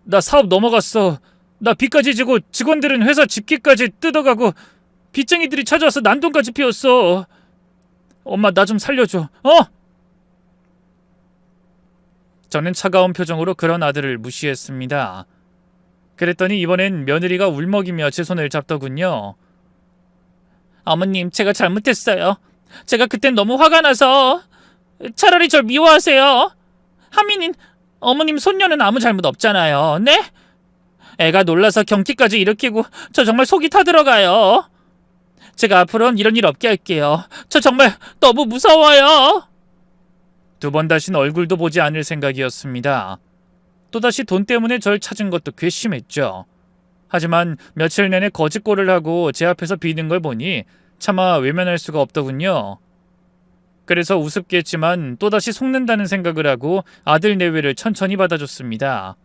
나 사업 넘어갔어. 나 빚까지 지고 직원들은 회사 집기까지 뜯어가고 빚쟁이들이 찾아와서 난동까지 피웠어. 엄마, 나 좀 살려줘. 저는 차가운 표정으로 그런 아들을 무시했습니다. 그랬더니 이번엔 며느리가 울먹이며 제 손을 잡더군요. 어머님, 제가 잘못했어요. 제가 그땐 너무 화가 나서. 차라리 절 미워하세요. 하민인 어머님 손녀는 아무 잘못 없잖아요. 네? 애가 놀라서 경기까지 일으키고 저 정말 속이 타들어가요. 제가 앞으로는 이런 일 없게 할게요. 저 정말 너무 무서워요. 2번 다신 얼굴도 보지 않을 생각이었습니다. 또다시 돈 때문에 절 찾은 것도 괘씸했죠. 하지만 며칠 내내 거짓골을 하고 제 앞에서 비는 걸 보니 차마 외면할 수가 없더군요. 그래서 우습겠지만 또다시 속는다는 생각을 하고 아들 내외를 천천히 받아줬습니다.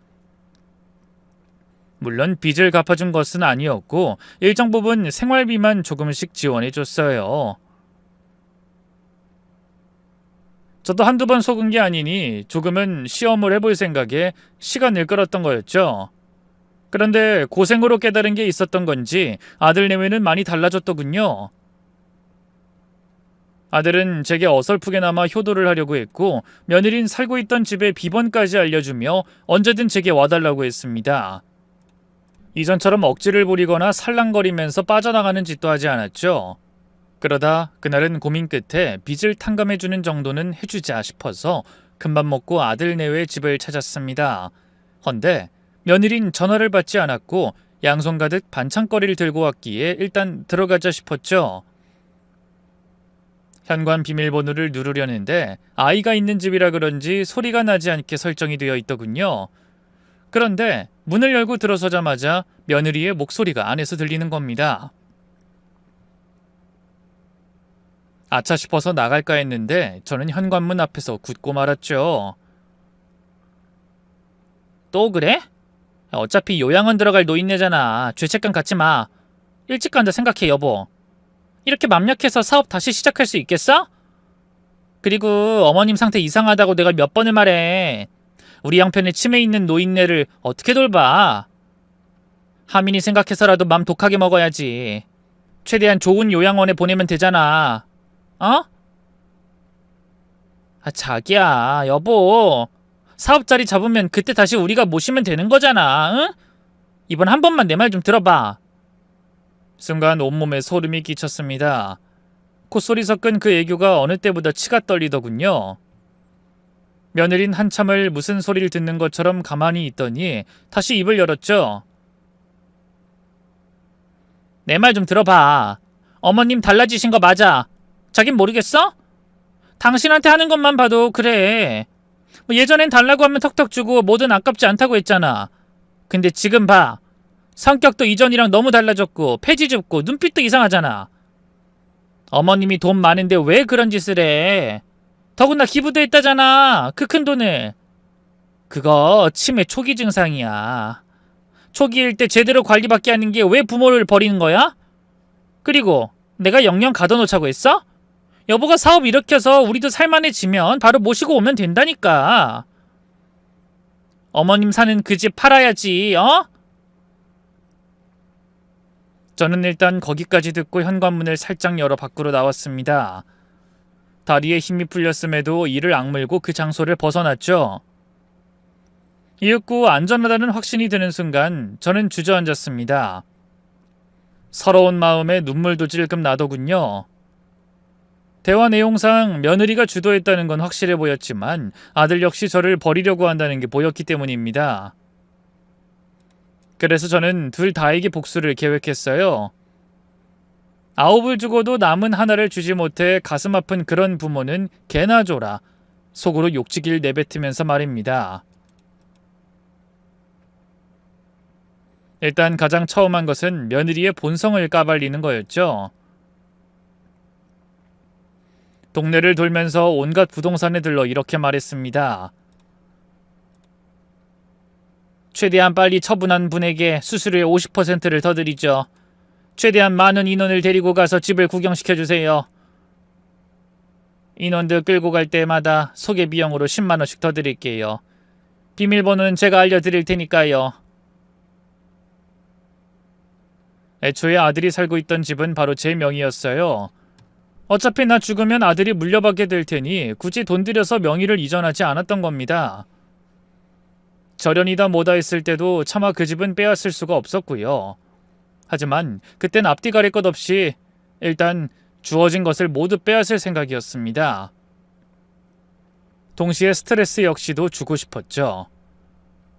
물론 빚을 갚아준 것은 아니었고 일정 부분 생활비만 조금씩 지원해줬어요. 저도 한두 번 속은 게 아니니 조금은 시험을 해볼 생각에 시간을 끌었던 거였죠. 그런데 고생으로 깨달은 게 있었던 건지 아들 내외는 많이 달라졌더군요. 아들은 제게 어설프게나마 효도를 하려고 했고 며느린 살고 있던 집의 비번까지 알려주며 언제든 제게 와달라고 했습니다. 이전처럼 억지를 부리거나 살랑거리면서 빠져나가는 짓도 하지 않았죠. 그러다 그날은 고민 끝에 빚을 탕감해주는 정도는 해주자 싶어서 큰맘 먹고 아들 내외의 집을 찾았습니다. 헌데 며느린 전화를 받지 않았고 양손 가득 반찬거리를 들고 왔기에 일단 들어가자 싶었죠. 현관 비밀번호를 누르려는데 아이가 있는 집이라 그런지 소리가 나지 않게 설정이 되어 있더군요. 그런데 문을 열고 들어서자마자 며느리의 목소리가 안에서 들리는 겁니다. 아차 싶어서 나갈까 했는데 저는 현관문 앞에서 굳고 말았죠. 또 그래? 어차피 요양원 들어갈 노인네잖아. 죄책감 갖지 마. 일찍 간다 생각해, 여보. 이렇게 맘 약해서 사업 다시 시작할 수 있겠어? 그리고 어머님 상태 이상하다고 내가 몇 번을 말해. 우리 형편에 치매 있는 노인네를 어떻게 돌봐? 하민이 생각해서라도 맘 독하게 먹어야지. 최대한 좋은 요양원에 보내면 되잖아. 어? 자기야, 여보. 사업 자리 잡으면 그때 다시 우리가 모시면 되는 거잖아. 응? 이번 한 번만 내 말 좀 들어봐. 순간 온몸에 소름이 끼쳤습니다. 콧소리 섞은 그 애교가 어느 때보다 치가 떨리더군요. 며느린 한참을 무슨 소리를 듣는 것처럼 가만히 있더니 다시 입을 열었죠. 내 말 좀 들어봐. 어머님 달라지신 거 맞아. 자긴 모르겠어? 당신한테 하는 것만 봐도 그래. 예전엔 달라고 하면 턱턱 주고 뭐든 아깝지 않다고 했잖아. 근데 지금 봐. 성격도 이전이랑 너무 달라졌고 폐지 줍고 눈빛도 이상하잖아. 어머님이 돈 많은데 왜 그런 짓을 해? 더구나 기부도 했다잖아. 그 큰 돈을. 그거 치매 초기 증상이야. 초기일 때 제대로 관리받게 하는 게 왜 부모를 버리는 거야? 그리고 내가 영영 가둬놓자고 했어? 여보가 사업 일으켜서 우리도 살만해지면 바로 모시고 오면 된다니까. 어머님 사는 그 집 팔아야지, 어? 저는 일단 거기까지 듣고 현관문을 살짝 열어 밖으로 나왔습니다. 다리에 힘이 풀렸음에도 이를 악물고 그 장소를 벗어났죠. 이윽고 안전하다는 확신이 드는 순간 저는 주저앉았습니다. 서러운 마음에 눈물도 찔끔 나더군요. 대화 내용상 며느리가 주도했다는 건 확실해 보였지만 아들 역시 저를 버리려고 한다는 게 보였기 때문입니다. 그래서 저는 둘 다에게 복수를 계획했어요. 9을 주고도 남은 하나를 주지 못해 가슴 아픈 그런 부모는 개나 줘라. 속으로 욕지기를 내뱉으면서 말입니다. 일단 가장 처음 한 것은 며느리의 본성을 까발리는 거였죠. 동네를 돌면서 온갖 부동산에 들러 이렇게 말했습니다. 최대한 빨리 처분한 분에게 수수료의 50%를 더 드리죠. 최대한 많은 인원을 데리고 가서 집을 구경시켜주세요. 인원들 끌고 갈 때마다 소개 비용으로 10만 원씩 더 드릴게요. 비밀번호는 제가 알려드릴 테니까요. 애초에 아들이 살고 있던 집은 바로 제 명의였어요. 어차피 나 죽으면 아들이 물려받게 될 테니 굳이 돈 들여서 명의를 이전하지 않았던 겁니다. 절연이다 뭐다 했을 때도 차마 그 집은 빼앗을 수가 없었고요. 하지만 그땐 앞뒤 가릴 것 없이 일단 주어진 것을 모두 빼앗을 생각이었습니다. 동시에 스트레스 역시도 주고 싶었죠.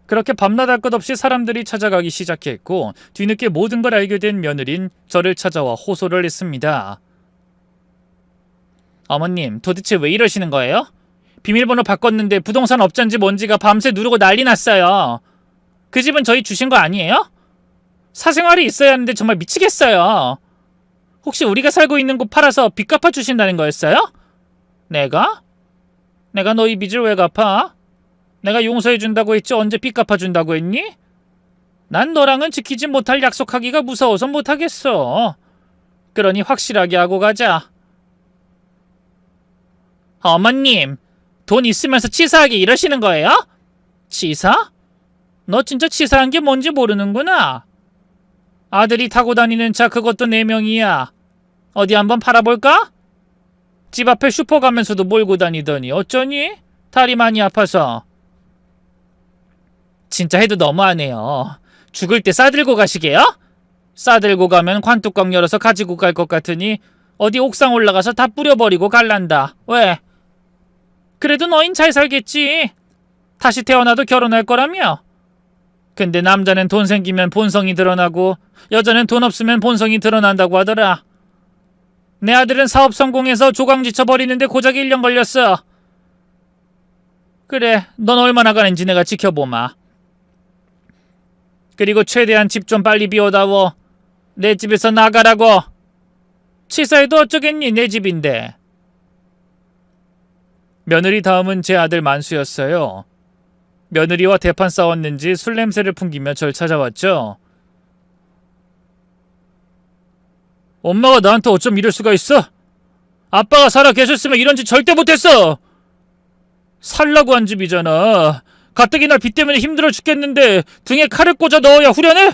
그렇게 밤낮 할 것 없이 사람들이 찾아가기 시작했고 뒤늦게 모든 걸 알게 된 며느린 저를 찾아와 호소를 했습니다. 어머님, 도대체 왜 이러시는 거예요? 비밀번호 바꿨는데 부동산 업자인지 뭔지가 밤새 누르고 난리 났어요. 그 집은 저희 주신 거 아니에요? 사생활이 있어야 하는데 정말 미치겠어요. 혹시 우리가 살고 있는 곳 팔아서 빚 갚아주신다는 거였어요? 내가 너희 빚을 왜 갚아? 내가 용서해준다고 했지 언제 빚 갚아준다고 했니? 난 너랑은 지키지 못할 약속하기가 무서워서 못하겠어. 그러니 확실하게 하고 가자. 어머님, 돈 있으면서 치사하게 이러시는 거예요? 치사? 너 진짜 치사한 게 뭔지 모르는구나. 아들이 타고 다니는 차 그것도 내 명의야. 어디 한번 팔아볼까? 집 앞에 슈퍼 가면서도 몰고 다니더니 어쩌니? 다리 많이 아파서. 진짜 해도 너무하네요. 죽을 때 싸들고 가시게요? 싸들고 가면 관뚜껑 열어서 가지고 갈 것 같으니 어디 옥상 올라가서 다 뿌려버리고 갈란다. 왜? 그래도 너흰 잘 살겠지. 다시 태어나도 결혼할 거라며. 근데 남자는 돈 생기면 본성이 드러나고 여자는 돈 없으면 본성이 드러난다고 하더라. 내 아들은 사업 성공해서 조강지쳐 버리는데 고작 1년 걸렸어. 그래, 넌 얼마나 가는지 내가 지켜보마. 그리고 최대한 집 좀 빨리 비워다오. 내 집에서 나가라고. 치사해도 어쩌겠니, 내 집인데. 며느리 다음은 제 아들 만수였어요. 며느리와 대판 싸웠는지 술 냄새를 풍기며 절 찾아왔죠. 엄마가 나한테 어쩜 이럴 수가 있어? 아빠가 살아 계셨으면 이런 짓 절대 못했어. 살라고 한 집이잖아. 가뜩이 날 빚 때문에 힘들어 죽겠는데 등에 칼을 꽂아 넣어야 후련해?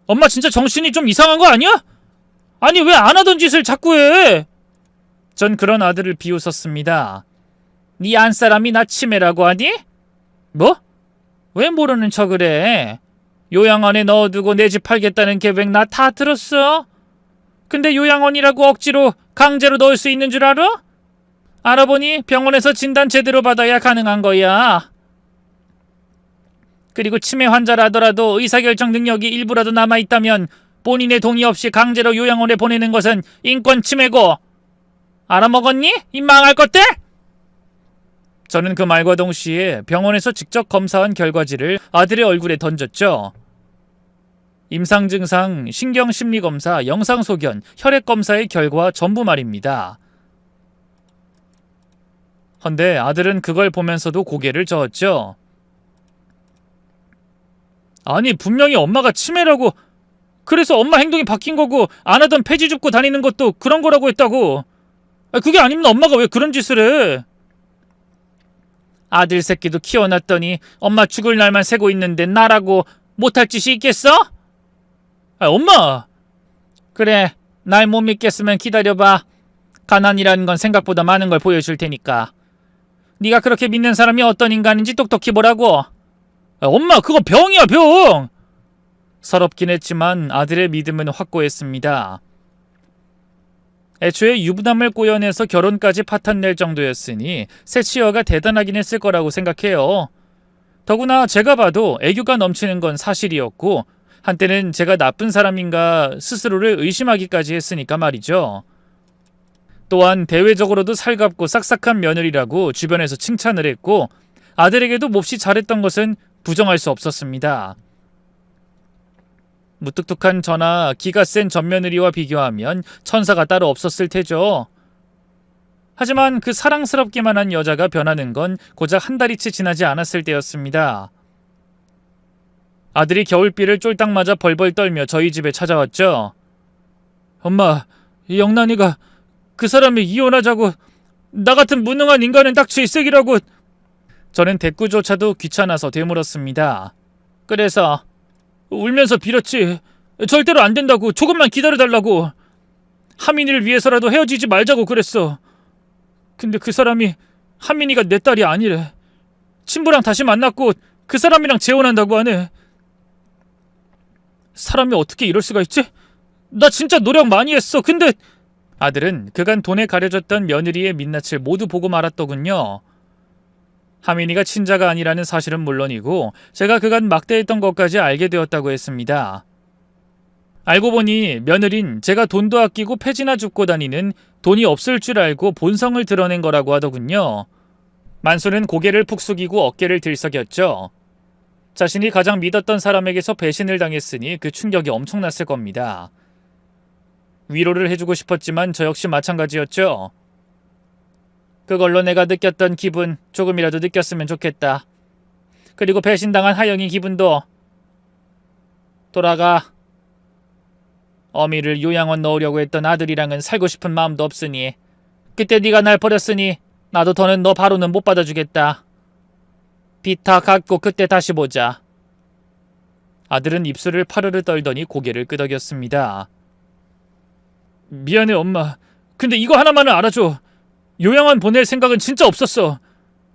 엄마 진짜 정신이 좀 이상한 거 아니야? 아니 왜 안 하던 짓을 자꾸 해? 전 그런 아들을 비웃었습니다. 네 안사람이 나 치매라고 하니? 뭐? 왜 모르는 척을 해? 요양원에 넣어두고 내 집 팔겠다는 계획 나 다 들었어. 근데 요양원이라고 억지로 강제로 넣을 수 있는 줄 알아? 알아보니 병원에서 진단 제대로 받아야 가능한 거야. 그리고 치매 환자라더라도 의사결정 능력이 일부라도 남아있다면 본인의 동의 없이 강제로 요양원에 보내는 것은 인권 침해고. 알아먹었니? 이 망할 것들? 저는 그 말과 동시에 병원에서 직접 검사한 결과지를 아들의 얼굴에 던졌죠. 임상증상, 신경심리검사, 영상소견, 혈액검사의 결과 전부 말입니다. 헌데 아들은 그걸 보면서도 고개를 저었죠. 아니 분명히 엄마가 치매라고. 그래서 엄마 행동이 바뀐 거고 안 하던 폐지 줍고 다니는 것도 그런 거라고 했다고. 그게 아니면 엄마가 왜 그런 짓을 해? 아들 새끼도 키워놨더니 엄마 죽을 날만 새고 있는데 나라고 못할 짓이 있겠어? 엄마! 그래, 날 못 믿겠으면 기다려봐. 가난이라는 건 생각보다 많은 걸 보여줄 테니까. 네가 그렇게 믿는 사람이 어떤 인간인지 똑똑히 보라고. 엄마, 그거 병이야, 병! 서럽긴 했지만 아들의 믿음은 확고했습니다. 애초에 유부남을 꼬여내서 결혼까지 파탄낼 정도였으니 새 치어가 대단하긴 했을 거라고 생각해요. 더구나 제가 봐도 애교가 넘치는 건 사실이었고 한때는 제가 나쁜 사람인가 스스로를 의심하기까지 했으니까 말이죠. 또한 대외적으로도 살갑고 싹싹한 며느리라고 주변에서 칭찬을 했고 아들에게도 몹시 잘했던 것은 부정할 수 없었습니다. 무뚝뚝한 저나 기가 센 전며느리와 비교하면 천사가 따로 없었을 테죠. 하지만 그 사랑스럽기만 한 여자가 변하는 건 고작 한 달이치 지나지 않았을 때였습니다. 아들이 겨울비를 쫄딱 맞아 벌벌 떨며 저희 집에 찾아왔죠. 엄마, 이 영란이가 그 사람이 이혼하자고 나 같은 무능한 인간은 딱지 쓰기라고. 저는 대꾸조차도 귀찮아서 되물었습니다. 그래서 울면서 빌었지. 절대로 안 된다고. 조금만 기다려달라고. 하민이를 위해서라도 헤어지지 말자고 그랬어. 근데 그 사람이 하민이가 내 딸이 아니래. 친부랑 다시 만났고 그 사람이랑 재혼한다고 하네. 사람이 어떻게 이럴 수가 있지? 나 진짜 노력 많이 했어. 근데 아들은 그간 돈에 가려졌던 며느리의 민낯을 모두 보고 말았더군요. 하민이가 친자가 아니라는 사실은 물론이고 제가 그간 막대했던 것까지 알게 되었다고 했습니다. 알고 보니 며느린 제가 돈도 아끼고 패지나 줍고 다니는 돈이 없을 줄 알고 본성을 드러낸 거라고 하더군요. 만수는 고개를 푹 숙이고 어깨를 들썩였죠. 자신이 가장 믿었던 사람에게서 배신을 당했으니 그 충격이 엄청났을 겁니다. 위로를 해주고 싶었지만 저 역시 마찬가지였죠. 그걸로 내가 느꼈던 기분 조금이라도 느꼈으면 좋겠다. 그리고 배신당한 하영이 기분도. 돌아가. 어미를 요양원 넣으려고 했던 아들이랑은 살고 싶은 마음도 없으니 그때 네가 날 버렸으니 나도 더는 너 바로는 못 받아주겠다. 빚 다 갚고 그때 다시 보자. 아들은 입술을 파르르 떨더니 고개를 끄덕였습니다. 미안해 엄마. 근데 이거 하나만은 알아줘. 요양원 보낼 생각은 진짜 없었어.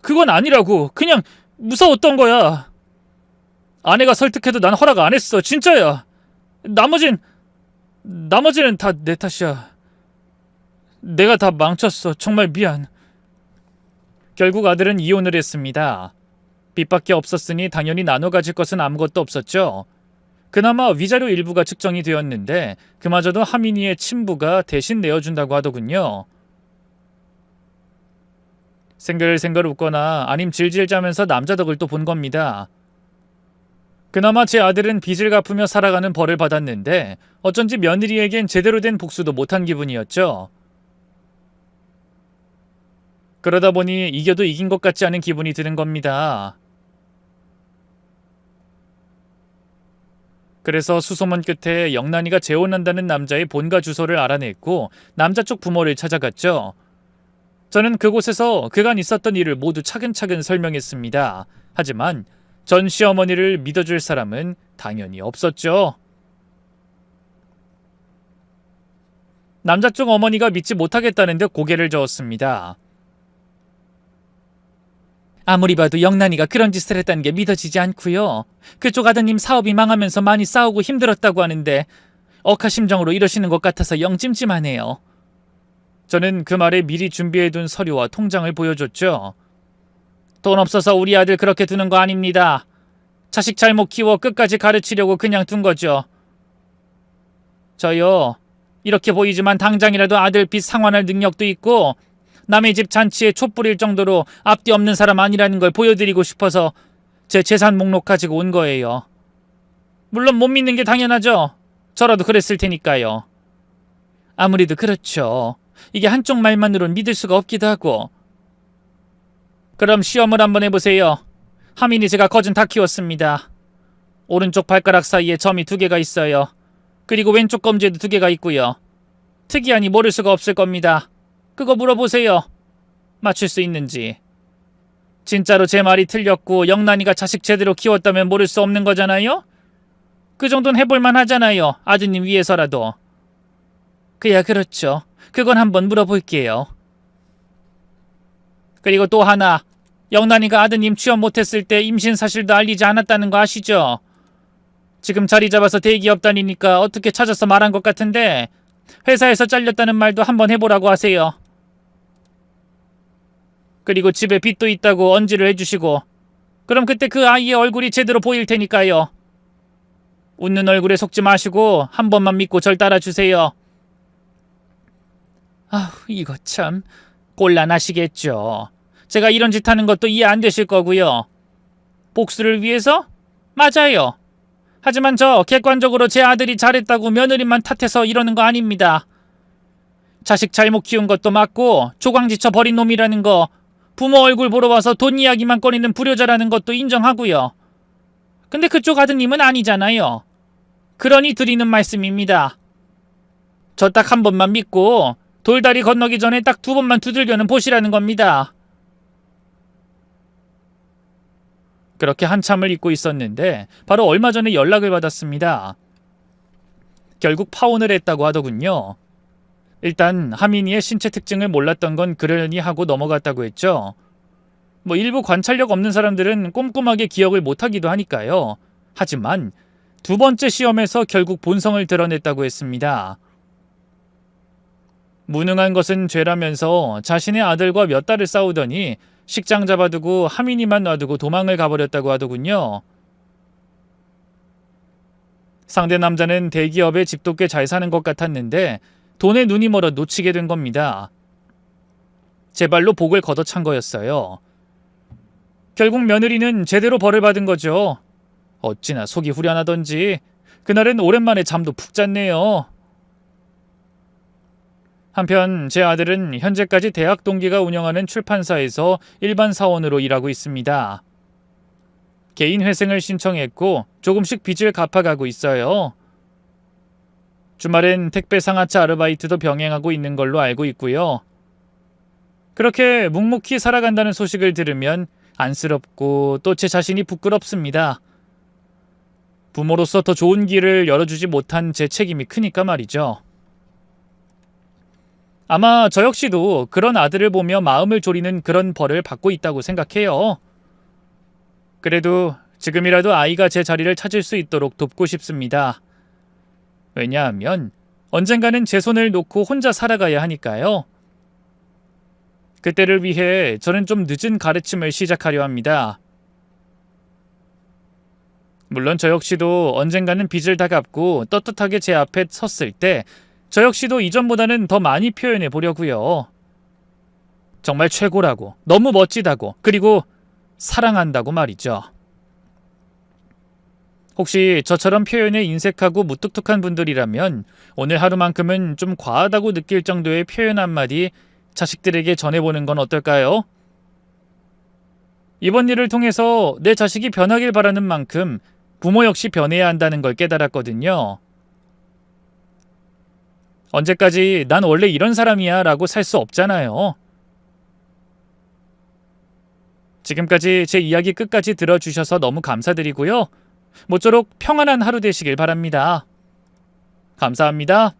그건 아니라고. 그냥 무서웠던 거야. 아내가 설득해도 난 허락 안 했어. 진짜야. 나머지는 다 내 탓이야. 내가 다 망쳤어. 정말 미안. 결국 아들은 이혼을 했습니다. 빚밖에 없었으니 당연히 나눠 가질 것은 아무것도 없었죠. 그나마 위자료 일부가 측정이 되었는데 그마저도 하민이의 친부가 대신 내어준다고 하더군요. 생글생글 웃거나 아님 질질 짜면서 남자 덕을 또 본 겁니다. 그나마 제 아들은 빚을 갚으며 살아가는 벌을 받았는데 어쩐지 며느리에겐 제대로 된 복수도 못한 기분이었죠. 그러다 보니 이겨도 이긴 것 같지 않은 기분이 드는 겁니다. 그래서 수소문 끝에 영란이가 재혼한다는 남자의 본가 주소를 알아냈고 남자 쪽 부모를 찾아갔죠. 저는 그곳에서 그간 있었던 일을 모두 차근차근 설명했습니다. 하지만 전 시어머니를 믿어줄 사람은 당연히 없었죠. 남자 쪽 어머니가 믿지 못하겠다는데 고개를 저었습니다. 아무리 봐도 영란이가 그런 짓을 했다는 게 믿어지지 않고요. 그쪽 아드님 사업이 망하면서 많이 싸우고 힘들었다고 하는데 억하심정으로 이러시는 것 같아서 영 찜찜하네요. 저는 그 말에 미리 준비해둔 서류와 통장을 보여줬죠. 돈 없어서 우리 아들 그렇게 두는 거 아닙니다. 자식 잘못 키워 끝까지 가르치려고 그냥 둔 거죠. 저요, 이렇게 보이지만 당장이라도 아들 빚 상환할 능력도 있고 남의 집 잔치에 촛불일 정도로 앞뒤 없는 사람 아니라는 걸 보여드리고 싶어서 제 재산 목록 가지고 온 거예요. 물론 못 믿는 게 당연하죠. 저라도 그랬을 테니까요. 아무래도 그렇죠. 이게 한쪽 말만으론 믿을 수가 없기도 하고. 그럼 시험을 한번 해보세요. 하민이 제가 거진 다 키웠습니다. 오른쪽 발가락 사이에 점이 2개가 있어요. 그리고 왼쪽 검지에도 2개가 있고요. 특이하니 모를 수가 없을 겁니다. 그거 물어보세요. 맞출 수 있는지. 진짜로 제 말이 틀렸고 영란이가 자식 제대로 키웠다면 모를 수 없는 거잖아요? 그 정도는 해볼만 하잖아요. 아드님 위해서라도. 그야 그렇죠. 그건 한번 물어볼게요. 그리고 또 하나. 영란이가 아드님 취업 못했을 때 임신 사실도 알리지 않았다는 거 아시죠? 지금 자리 잡아서 대기업 다니니까 어떻게 찾아서 말한 것 같은데 회사에서 잘렸다는 말도 한번 해보라고 하세요. 그리고 집에 빚도 있다고 언지를 해주시고 그럼 그때 그 아이의 얼굴이 제대로 보일 테니까요. 웃는 얼굴에 속지 마시고 한 번만 믿고 절 따라주세요. 아휴, 이거 참 곤란하시겠죠. 제가 이런 짓 하는 것도 이해 안 되실 거고요. 복수를 위해서? 맞아요. 하지만 저 객관적으로 제 아들이 잘했다고 며느리만 탓해서 이러는 거 아닙니다. 자식 잘못 키운 것도 맞고 조광지쳐 버린 놈이라는 거, 부모 얼굴 보러 와서 돈 이야기만 꺼내는 불효자라는 것도 인정하고요. 근데 그쪽 아드님은 아니잖아요. 그러니 드리는 말씀입니다. 저 딱 한 번만 믿고 돌다리 건너기 전에 딱 2번만 두들겨는 보시라는 겁니다. 그렇게 한참을 잊고 있었는데 바로 얼마 전에 연락을 받았습니다. 결국 파혼을 했다고 하더군요. 일단 하민이의 신체 특징을 몰랐던 건 그러려니 하고 넘어갔다고 했죠. 일부 관찰력 없는 사람들은 꼼꼼하게 기억을 못하기도 하니까요. 하지만 2번째 시험에서 결국 본성을 드러냈다고 했습니다. 무능한 것은 죄라면서 자신의 아들과 몇 달을 싸우더니 식장 잡아두고 하민이만 놔두고 도망을 가버렸다고 하더군요. 상대 남자는 대기업에 집도 꽤 잘 사는 것 같았는데 돈에 눈이 멀어 놓치게 된 겁니다. 제 발로 복을 걷어찬 거였어요. 결국 며느리는 제대로 벌을 받은 거죠. 어찌나 속이 후련하던지 그날은 오랜만에 잠도 푹 잤네요. 한편 제 아들은 현재까지 대학 동기가 운영하는 출판사에서 일반 사원으로 일하고 있습니다. 개인 회생을 신청했고 조금씩 빚을 갚아가고 있어요. 주말엔 택배 상하차 아르바이트도 병행하고 있는 걸로 알고 있고요. 그렇게 묵묵히 살아간다는 소식을 들으면 안쓰럽고 또 제 자신이 부끄럽습니다. 부모로서 더 좋은 길을 열어주지 못한 제 책임이 크니까 말이죠. 아마 저 역시도 그런 아들을 보며 마음을 졸이는 그런 벌을 받고 있다고 생각해요. 그래도 지금이라도 아이가 제 자리를 찾을 수 있도록 돕고 싶습니다. 왜냐하면 언젠가는 제 손을 놓고 혼자 살아가야 하니까요. 그때를 위해 저는 좀 늦은 가르침을 시작하려 합니다. 물론 저 역시도 언젠가는 빚을 다 갚고 떳떳하게 제 앞에 섰을 때 저 역시도 이전보다는 더 많이 표현해 보려고요. 정말 최고라고, 너무 멋지다고, 그리고 사랑한다고 말이죠. 혹시 저처럼 표현에 인색하고 무뚝뚝한 분들이라면 오늘 하루만큼은 좀 과하다고 느낄 정도의 표현 한마디 자식들에게 전해보는 건 어떨까요? 이번 일을 통해서 내 자식이 변하길 바라는 만큼 부모 역시 변해야 한다는 걸 깨달았거든요. 언제까지 난 원래 이런 사람이야 라고 살 수 없잖아요. 지금까지 제 이야기 끝까지 들어주셔서 너무 감사드리고요. 모쪼록 평안한 하루 되시길 바랍니다. 감사합니다.